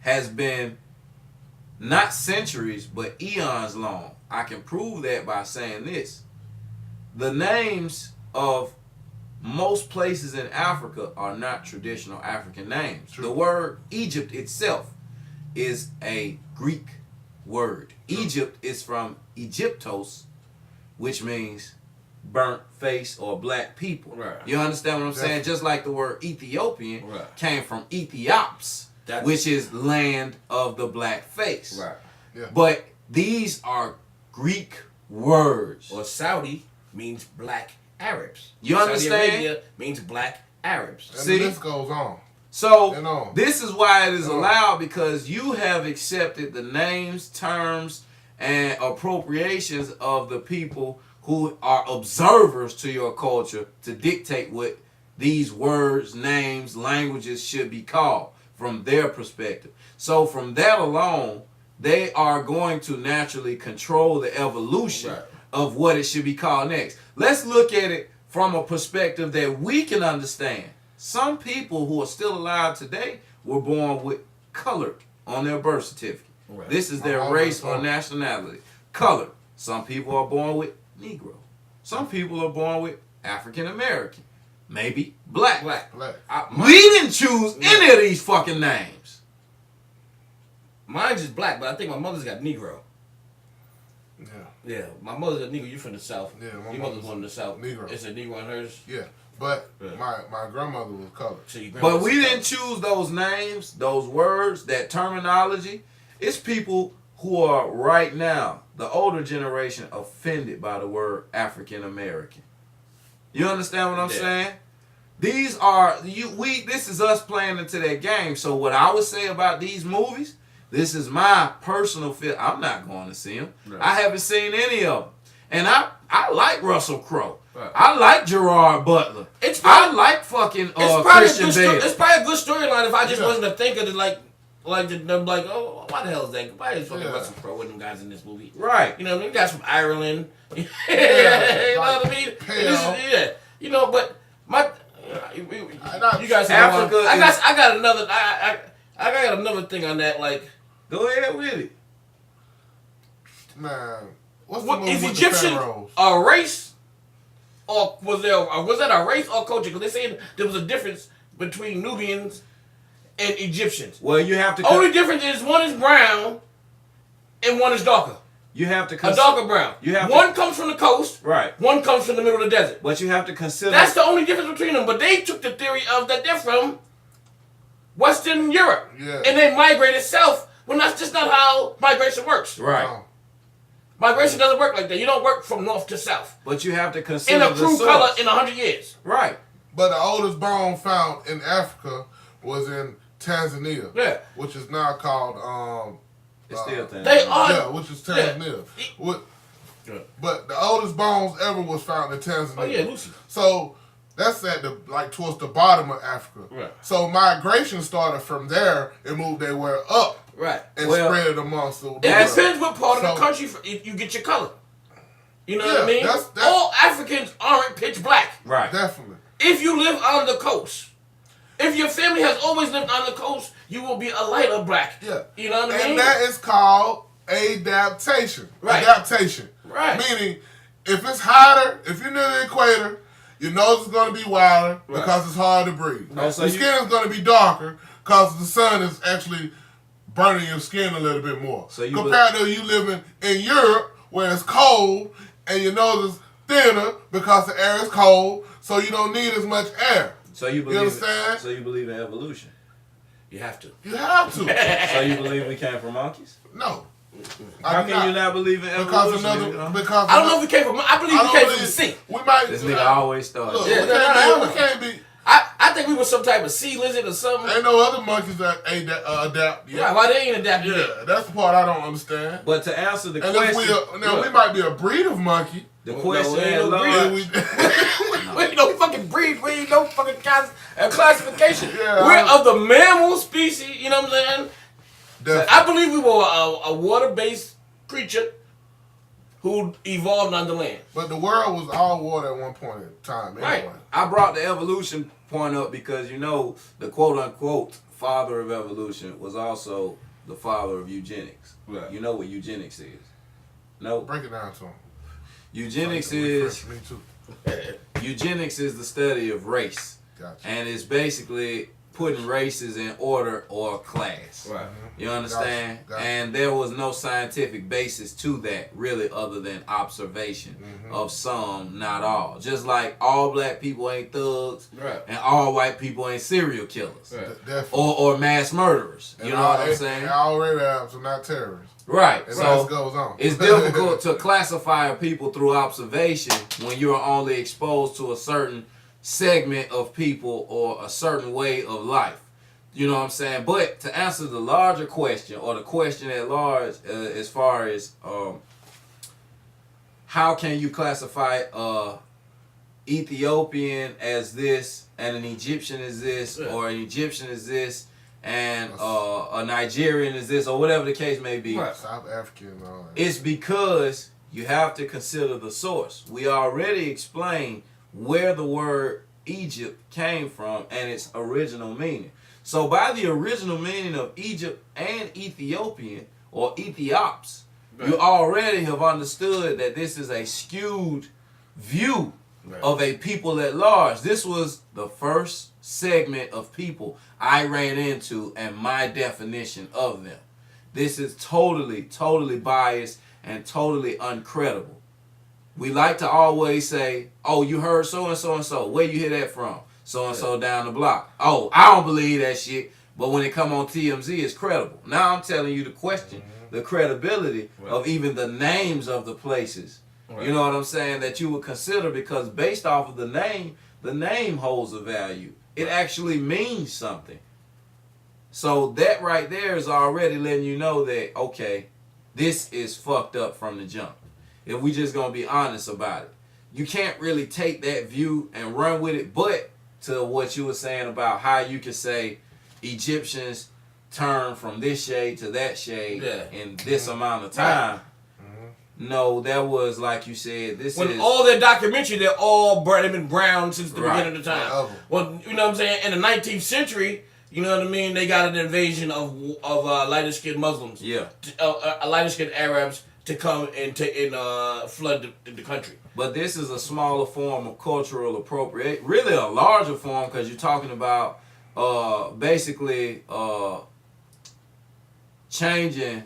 has been not centuries, but eons long. I can prove that by saying this. The names of most places in Africa are not traditional African names. True. The word Egypt itself is a Greek word. Egypt is from Egyptos, which means burnt face or black people. Right. You understand what I'm saying? Definitely. Just like the word Ethiopian Right. came from Ethiops, That's- which is land of the black face. Right. Yeah. But these are Greek words. Or Saudi means black Arabs. You Saudi understand? Arabia means black Arabs. And See? the list goes on. So And on. this is why it is And on. allowed, because you have accepted the names, terms, and appropriations of the people who are observers to your culture to dictate what these words, names, languages should be called from their perspective. So from that alone, they are going to naturally control the evolution Right. of what it should be called next. Let's look at it from a perspective that we can understand. Some people who are still alive today were born with colored on their birth certificate. Right. This is their My mom race was or born. nationality. Colored. Some people are born with Negro. Some people are born with African American. Maybe black. Black. Black. We didn't choose any of these fucking names. Mine's is black, but I think my mother's got Negro. Yeah. Yeah, my mother's a Negro. You from the South. Yeah, my Your mother's mother's from the South. Negro. It's a Negro on hers. Yeah. But Yeah. my grandmother was colored. So your But grandma's we from didn't South. choose those names, those words, that terminology. It's people who are right now, the older generation, offended by the word African American. You understand what I'm Yeah. saying? These are this is us playing into that game. So what I would say about these movies, this is my personal feel. I'm not going to see them. Right. I haven't seen any of them. And I like Russell Crowe. Right. I like Gerard Butler. It's I probably- like fucking It's probably a Christian good Bale. it's probably a good storyline if I just Yeah. wasn't a thinker to like oh, why the hell is that? Why is fucking Yeah. Russell Crowe with them guys in this movie? Right. You know, them guys from Ireland. you know like what I mean? Pale. Yeah. You know, but my you guys have Africa one. I got another I got another thing on that. Like, Go ahead with it. Man. What's the what movie is with Egyptian the pharaohs? a race, or was that a race or culture? Because they saying there was a difference between Nubians and Egyptians. Well, you have to. Only difference is one is brown and one is darker. You have to. A darker brown. You have one comes from the coast. Right. One comes from the middle of the desert. But you have to consider. That's the only difference between them. But they took the theory of that they're from Western Europe. Yeah. And they migrated south. When that's just not how migration works. right. Oh. Migration doesn't work like that. You don't work from north to south. But you have to consider In a the true source. color in 100 years. Right. But the oldest bone found in Africa was in Tanzania. Yeah. Which is now called It's still thing. They are. yeah, which is Tanzania. Yeah. What- Yeah. But the oldest bones ever was found in Tanzania. Oh, yeah, Lucy. So that's at the towards the bottom of Africa. Right. So migration started from there and moved their way up Right. and Well, spread it amongst the It world. depends what part of So- the country you get your color. You know what Yeah, I mean? that's- All Africans aren't pitch black. Right. Definitely. If you live on the coast, if your family has always lived on the coast, you will be a lighter black. Yeah. You know what I mean? And that is called adaptation. Right. Adaptation. Right. Meaning, if it's hotter, if you're near the equator, your nose is going to be wider Right. because it's hard to breathe. Oh, so Your you- skin is going to be darker because the sun is actually burning your skin a little bit more. So you compared to you living in Europe where it's cold and your nose is thinner because the air is cold, so you don't need as much air. So you believe. understand? So you believe in evolution. You have to. You have to. So you believe we came from monkeys? No. How I do can you not believe in evolution? Because nigga? because I don't know if we came from. I believe I we don't came from the believe- sea. We might. This nigga always started. Look, Yeah, we, no, can't no, be, no. we can't be. I think we were some type of sea lizard or something. Ain't no other monkeys that adapt. Yeah, Yeah, why they ain't adapted yet? yeah, that's the part I don't understand. But to answer the And if question, we might be a breed of monkey. the No, question ain't at no breed. large. And we, We ain't no fucking breed. We ain't no fucking classification. Yeah, We're I- of the mammal species. You know what I'm saying? definitely. I believe we were a water-based creature who evolved on the land. But the world was all water at one point in time. Anyway. Right. I brought the evolution point up because you know the quote unquote father of evolution was also the father of eugenics. Right. You know what eugenics is? No. Break it down to him. Eugenics So you can is refresh me too. eugenics is the study of race. Gotcha. And it's basically putting races in order or class. Right. You understand? Gotcha. And there was no scientific basis to that, really, other than observation of some, not all. Just like all black people ain't thugs, Right. and all white people ain't serial killers, Right. Definitely. or mass murderers. You know what I'm saying? And all radars are not terrorists. Right. And So this goes on. it's difficult to classify people through observation when you're only exposed to a certain segment of people or a certain way of life. You know what I'm saying? But to answer the larger question, or the question at large, as far as how can you classify Ethiopian as this and an Egyptian as this, Yeah. or an Egyptian as this and a Nigerian is this, or whatever the case may be. Right. South African and all that. It's because you have to consider the source. We already explained where the word Egypt came from and its original meaning. So by the original meaning of Egypt and Ethiopian, or Ethiops, you already have understood that this is a skewed view of a people at large. This was the first segment of people I ran into and my definition of them. This is totally, totally biased and totally uncredible. We like to always say, oh, you heard so and so and so. Where you hear that from? So and so down the block. Oh, I don't believe that shit. But when it come on TMZ, it's credible. Now I'm telling you to question the credibility of even the names of the places. Right. You know what I'm saying? That you would consider, because based off of the name holds a value. It actually means something. So that right there is already letting you know that, okay, this is fucked up from the jump. If we just gonna be honest about it. You can't really take that view and run with it, but to what you were saying about how you can say Egyptians turn from this shade to that shade in this amount of time. No, that was, like you said, this When is... all their documentary, they're all they've been brown since the Right. beginning of the time. Forever. Well, you know what I'm saying? In the 19th century, you know what I mean? They got an invasion of lighter skinned Muslims, Yeah. lighter skinned Arabs to come and flood the country. But this is a smaller form of cultural appropriation, really a larger form, because you're talking about basically changing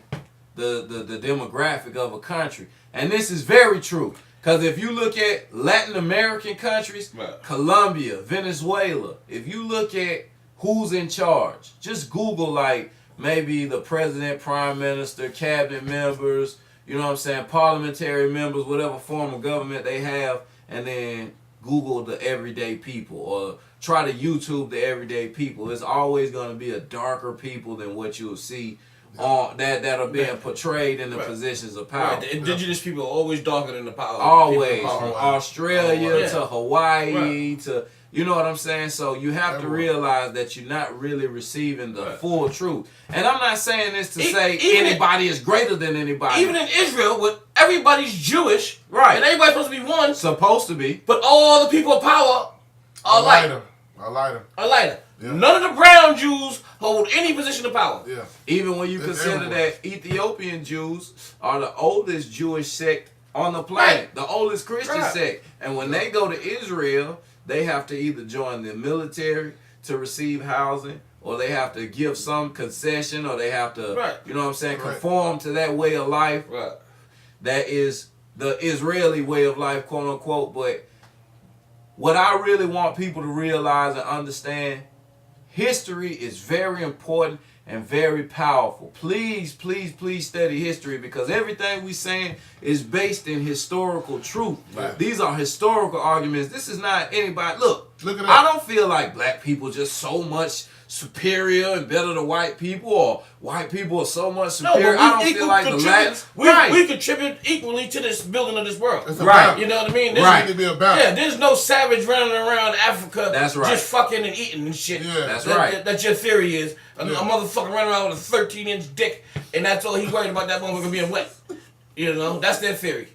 the demographic of a country. And this is very true, because if you look at Latin American countries, Right. Colombia, Venezuela, if you look at who's in charge, just Google like maybe the president, prime minister, cabinet members, you know what I'm saying, parliamentary members, whatever form of government they have, and then Google the everyday people, or try to YouTube the everyday people. It's always going to be a darker people than what you'll see on that are being portrayed in the positions of power. Right. The indigenous people are always darker than the power. Always, people in from power. Australia Yeah. to Hawaii Right. to, you know what I'm saying? So you have to Everywhere. realize that you're not really receiving the Right. full truth. And I'm not saying this to say Even- anybody is greater than anybody. Even in Israel, with everybody's Jewish, Right. and everybody's supposed to be one, supposed to be. but all the people of power are lighter. I like them. Are lighter. Yeah. None of the brown Jews hold any position of power. Yeah. Even when you It's consider everywhere. that Ethiopian Jews are the oldest Jewish sect on the planet, Right. the oldest Christian Right. sect. And when they go to Israel, they have to either join the military to receive housing, or they have to give some concession, or they have to, Right. you know what I'm saying, Right. conform to that way of life Right. that is the Israeli way of life, quote unquote. But what I really want people to realize and understand, history is very important and very powerful. Please, please, please study history, because everything we saying is based in historical truth. Right. These are historical arguments. This is not anybody. Look, Look at I that. don't feel like black people just so much superior and better than white people, or white people are so much No, superior. but I we don't feel like the Latins. we contribute equally to this building of this world. It's a Right. balance. You know what I mean? This Right. need to be a balance. Yeah, there's no savage running around Africa That's right. just fucking and eating and shit. Yeah. That's That- right. That's your theory is. A Yeah. motherfucker running around with a 13-inch dick, and that's all he's worried about, that motherfucker being wet. You know, that's their theory.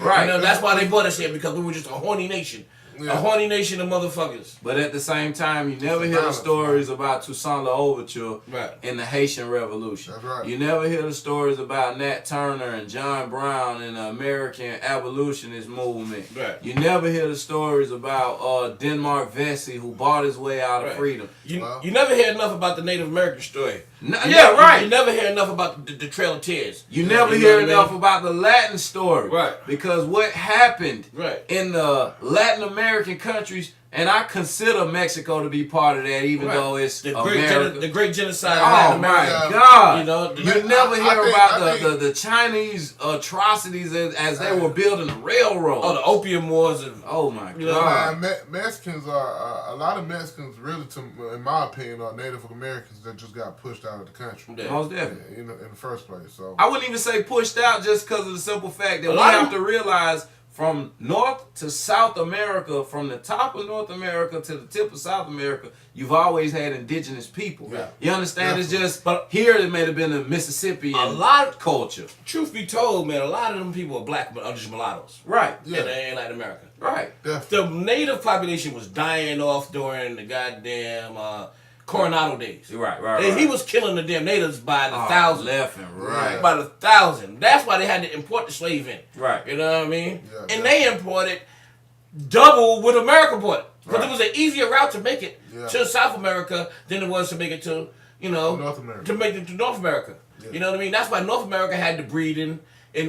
Right. You know, that's why they brought us here, because we were just a horny nation. A horny nation of motherfuckers. But at the same time, you never hear the balance, stories about Toussaint L'Ouverture Right. in the Haitian Revolution. That's right. You never hear the stories about Nat Turner and John Brown and the American abolitionist movement. Right. You never hear the stories about Denmark Vesey, who bought his way out of Right. freedom. You Well. you never hear enough about the Native American story. Right. You never hear enough about the Trail of Tears. You never know hear what I mean? enough about the Latin story. Right. Because what happened Right. in the Latin American countries, and I consider Mexico to be part of that, even Right. though it's the America. great great genocide of Oh Latin my America. God! You know, you never I hear think- about I think- the Chinese atrocities as they were building the railroad. Oh, the opium wars and Oh my You know, God! Mexicans are a lot of Mexicans. Really, in my opinion, are Native Americans that just got pushed out of the country. Yeah. Most definitely. In the first place. So I wouldn't even say pushed out just because of the simple fact that A we lot of- have to realize from North to South America, from the top of North America to the tip of South America, you've always had indigenous people. Yeah. You understand? It's Definitely. just, but here it may have been a Mississippian A lot- culture. truth be told, man, a lot of them people are black, but are just mulattoes. Right. Yeah. In Latin America. Right. definitely. The native population was dying off during the goddamn Coronado days. Right. He was killing the damn natives by the Oh, thousand. left and right. By the thousand. That's why they had to import the slave in. Right. You know what I mean? Yeah, And they imported double what America bought. Because Right. it was an easier route to make it Yeah. to South America than it was to make it to, North America. To make it to North America. Yeah. You know what I mean? That's why North America had the breeding and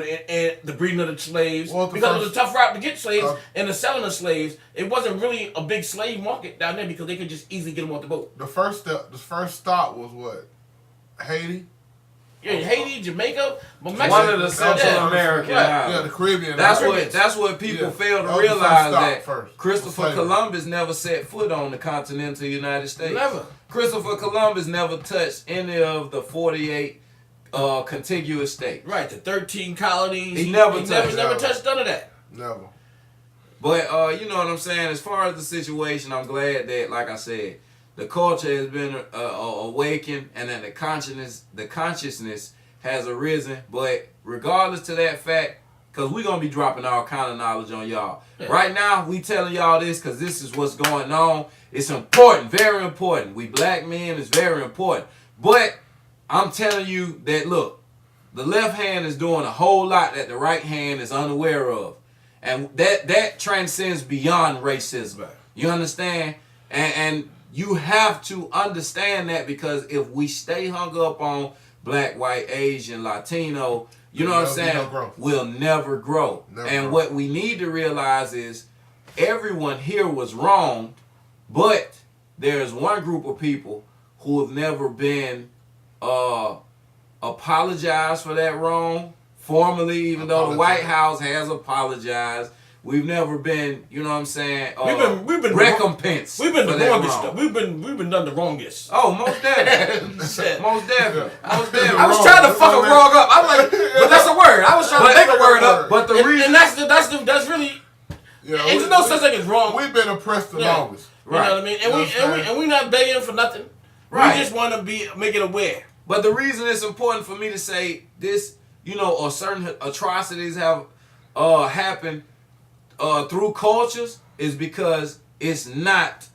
the breeding of the slaves. Well, the because it was first- a tough route to get slaves Uh, and the selling of slaves. It wasn't really a big slave market down there because they could just easily get them off the boat. The first stop was what? Haiti. Yeah, Haiti, Jamaica, but Mexico. One of the Central Yeah. American Right. islands. Yeah, the Caribbean. That's islands. what people Yeah. fail to That was the first realize stop that first. Christopher Slavery. Columbus never set foot on the continental United States. Never. Christopher Columbus never touched any of the 48 contiguous states. Right, the 13 colonies. He never never touched. touched none of that. Never. But you know what I'm saying. As far as the situation, I'm glad that, like I said, the culture has been awakened and that the consciousness has arisen. But regardless to that fact, because we're gonna be dropping all kind of knowledge on y'all. Yeah. Right now, we telling y'all this because this is what's going on. It's important, very important. We black men is very important. But I'm telling you that look, the left hand is doing a whole lot that the right hand is unaware of. And that transcends beyond racism. Right. You understand? And you have to understand that because if we stay hung up on black, white, Asian, Latino, you know what I'm There'll be no saying? growth. We'll never grow. Never and grow. what we need to realize is everyone here was wrong, but there's one group of people who have never been apologized for that wrong formally, even though the White House has apologized. We've never been, you know what I'm saying, We've been recompensed. We've been for the that wrongest. wrong. Stuff. We've been done the wrongest. Oh, most definitely. Shit. Most definitely. Most definitely. I was Wrong. trying to fuck a wrong up. I'm like, but that's a word. I was trying to make a word up. But the and, reason, and that's really. Yeah, And there's no such thing as wrong. We've been oppressed the Yeah. longest. You know what I mean? And we not begging for nothing. Right. We just want to make it aware. but the reason it's important for me to say this, you know, or certain atrocities have happened through cultures is because it's not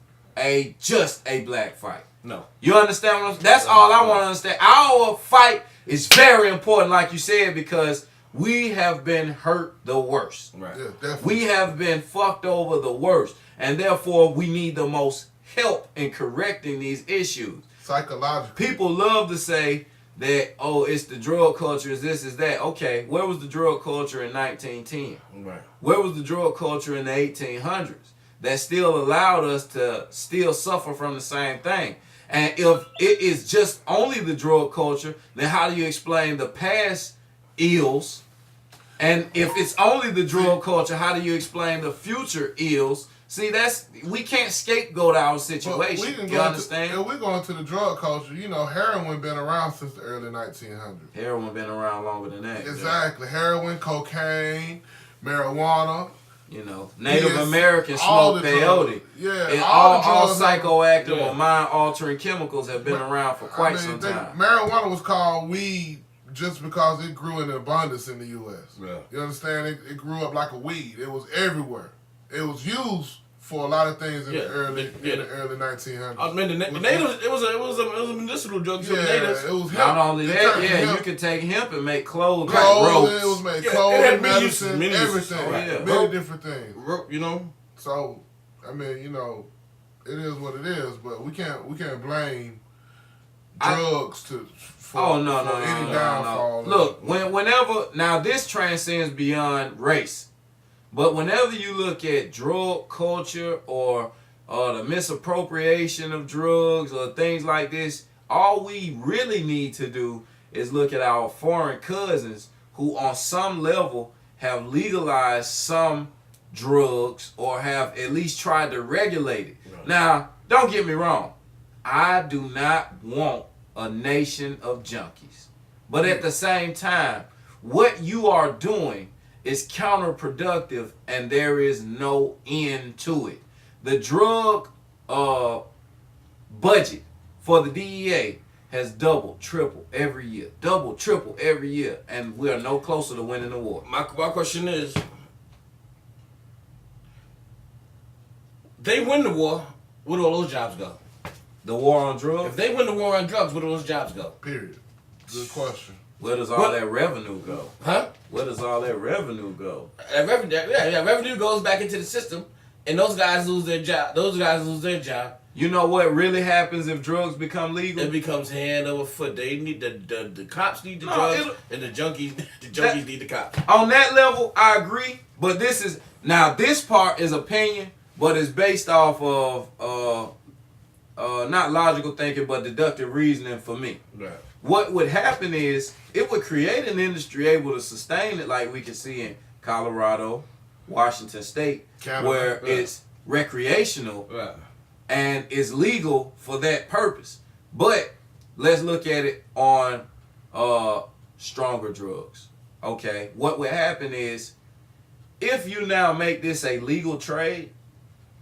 just a black fight. No. You understand what I'm saying? That's all I want to understand. Our fight is very important, like you said, because we have been hurt the worst. Right. Yeah, definitely. We have been fucked over the worst. And therefore, we need the most help in correcting these issues. Psychologically. People love to say that, oh, it's the drug culture, is this, is that. Okay, where was the drug culture in 1910? Right. Where was the drug culture in the 1800s that still allowed us to still suffer from the same thing? And if it is just only the drug culture, then how do you explain the past ills? And if it's only the drug culture, how do you explain the future ills? See, we can't scapegoat our But situation. we can You go understand? If we go into the drug culture, you know, heroin been around since the early 1900s. Heroin been around longer than that. Exactly. Heroin, cocaine, marijuana. You know, Native Yes, Americans all smoke the peyote. drugs. Yeah, And all all the drugs. psychoactive Yeah. or mind-altering chemicals have been around for quite some time. Marijuana was called weed just because it grew in abundance in the U.S. Yeah. You understand? It grew up like a weed. It was everywhere. It was used for a lot of things in Yeah, the early yeah. in the early 1900s. I mean, the natives. It was a medicinal drug for the Yeah, natives. it was Not hemp. only It that, turned yeah, hemp. you can take hemp and make clothes, Clothing, like it was ropes. made Yeah, it clothing, had many uses, medicine, many uses. everything. Oh, yeah. Many different things. Rope, you know. So, I mean, you know, it is what it is, but we can't blame drugs for Oh no, for no, any no, downfall. no. Look, whenever now this transcends beyond race, but whenever you look at drug culture or the misappropriation of drugs or things like this, all we really need to do is look at our foreign cousins who, on some level, have legalized some drugs or have at least tried to regulate it. Right. Now, don't get me wrong. I do not want a nation of junkies. But at the same time, what you are doing is counterproductive and there is no end to it. The drug budget for the DEA has doubled, tripled every year. Doubled, tripled every year. And we are no closer to winning the war. My question is, they win the war, where do all those jobs go? The war on drugs? If they win the war on drugs, where do those jobs go? Period. Good question. Where does all What? that revenue go? Huh? Where does all that revenue go? Revenue goes back into the system, and those guys lose their job. Those guys lose their job. You know what really happens if drugs become legal? It becomes hand over foot. They need the cops need the No, drugs, it'll- and the junkies need the cops. On that level, I agree. But this part is opinion, but it's based off of not logical thinking, but deductive reasoning for me. Right. What would happen is it would create an industry able to sustain it, like we can see in Colorado, Washington State, Canada, where right. it's recreational Right. and is legal for that purpose. But let's look at it on stronger drugs. Okay, what would happen is if you now make this a legal trade,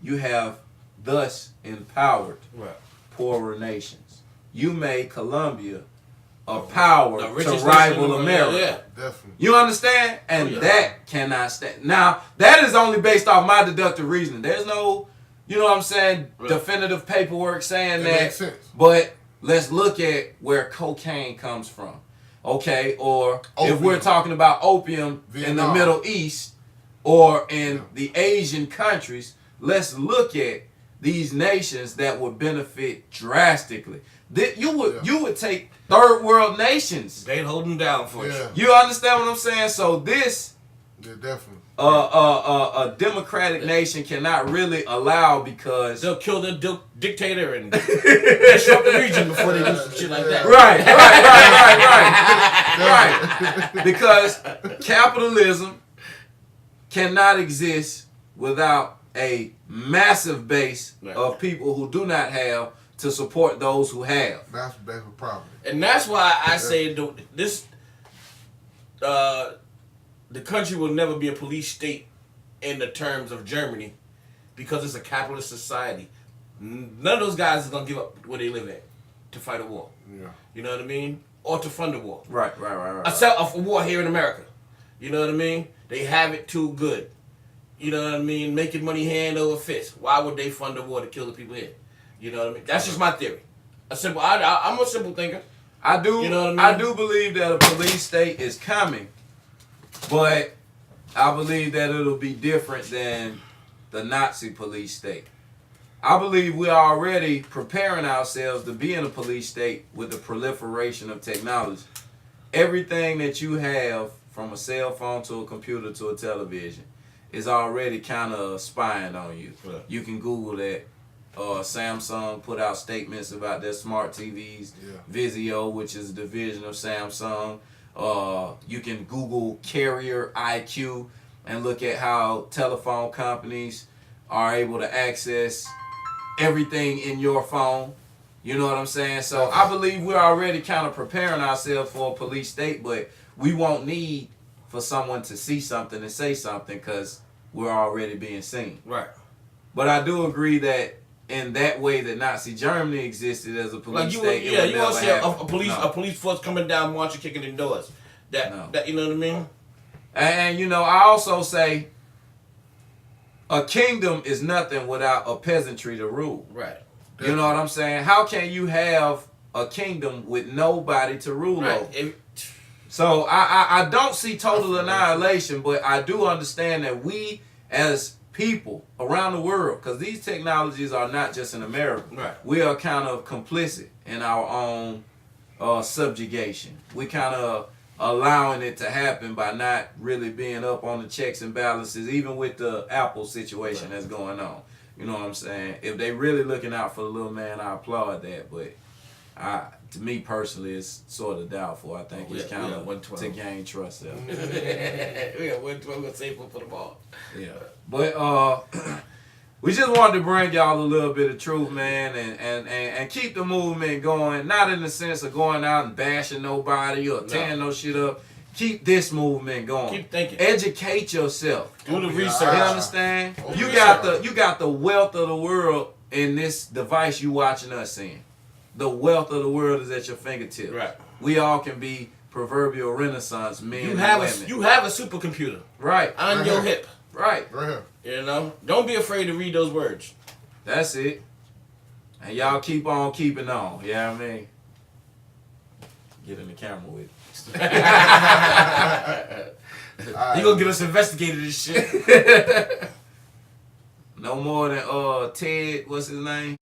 you have thus empowered Right. poorer nations. You made Colombia a power The to richest nation rival in the world. America. Yeah. Definitely. You understand? And Oh, yeah. that cannot stand. Now, that is only based off my deductive reasoning. There's no, you know what I'm saying, Right. definitive paperwork saying It that. makes sense. But let's look at where cocaine comes from. Okay? Or if we're Opium. talking about opium in the Vietnam. Middle East or in the Asian countries, let's look at these nations that would benefit drastically. You would take third world nations. They hold them down for Yeah. You understand what I'm saying? So this Yeah, definitely. a democratic nation cannot really allow because They'll kill the dictator and disrupt the region before they do some shit like that. right. Because capitalism cannot exist without a massive base Right. of people who do not have to support those who have. That's the problem. And that's why I say the country will never be a police state in the terms of Germany because it's a capitalist society. None of those guys is gonna give up where they live at to fight a war. Yeah. You know what I mean? Or to fund a war. Right. A war here in America. You know what I mean? They have it too good. You know what I mean? Making money hand over fist. Why would they fund a war to kill the people here? You know what I mean? That's just my theory. I'm a simple thinker. I do. You know what I mean? I do believe that a police state is coming, but I believe that it'll be different than the Nazi police state. I believe we're already preparing ourselves to be in a police state with the proliferation of technology. Everything that you have, from a cell phone to a computer to a television, is already kind of spying on you. Right. You can Google that. Samsung put out statements about their smart TVs. Yeah. Vizio, which is a division of Samsung. You can Google Carrier IQ and look at how telephone companies are able to access everything in your phone. You know what I'm saying? So I believe we're already kind of preparing ourselves for a police state, but we won't need for someone to see something and say something because we're already being seen. Right. But I do agree that in that way that Nazi Germany existed as a police Like you state, would, you never want to see happen. a police force coming down, marching, kicking in doors. That No. you know what I mean? And I also say a kingdom is nothing without a peasantry to rule. Right. You know what I'm saying? How can you have a kingdom with nobody to rule Right. over? So I don't see total annihilation, but I do understand that we as people around the world, because these technologies are not just in America, Right. we are kind of complicit in our own subjugation. We kind of allowing it to happen by not really being up on the checks and balances, even with the Apple situation that's going on. You know what I'm saying? If they really looking out for the little man, I applaud that. But to me personally, it's sort of doubtful. I think it's kind of 112. to gain trust. There. We got 112 gonna save for the ball. Yeah. But we just wanted to bring y'all a little bit of truth, man, and keep the movement going. Not in the sense of going out and bashing nobody or tearing no shit up. Keep this movement going. Keep thinking. Educate yourself. Do the You research. understand? Oh, You yeah. got the wealth of the world in this device you watching us in. The wealth of the world is at your fingertips. Right. We all can be proverbial Renaissance men You and have women. you have a supercomputer Right. on your hip. Right. Right here. You know, don't be afraid to read those words. That's it. And y'all keep on keeping on. You know what I mean? Get in the camera with it. You gonna get us investigated and shit. No more than Ted, what's his name?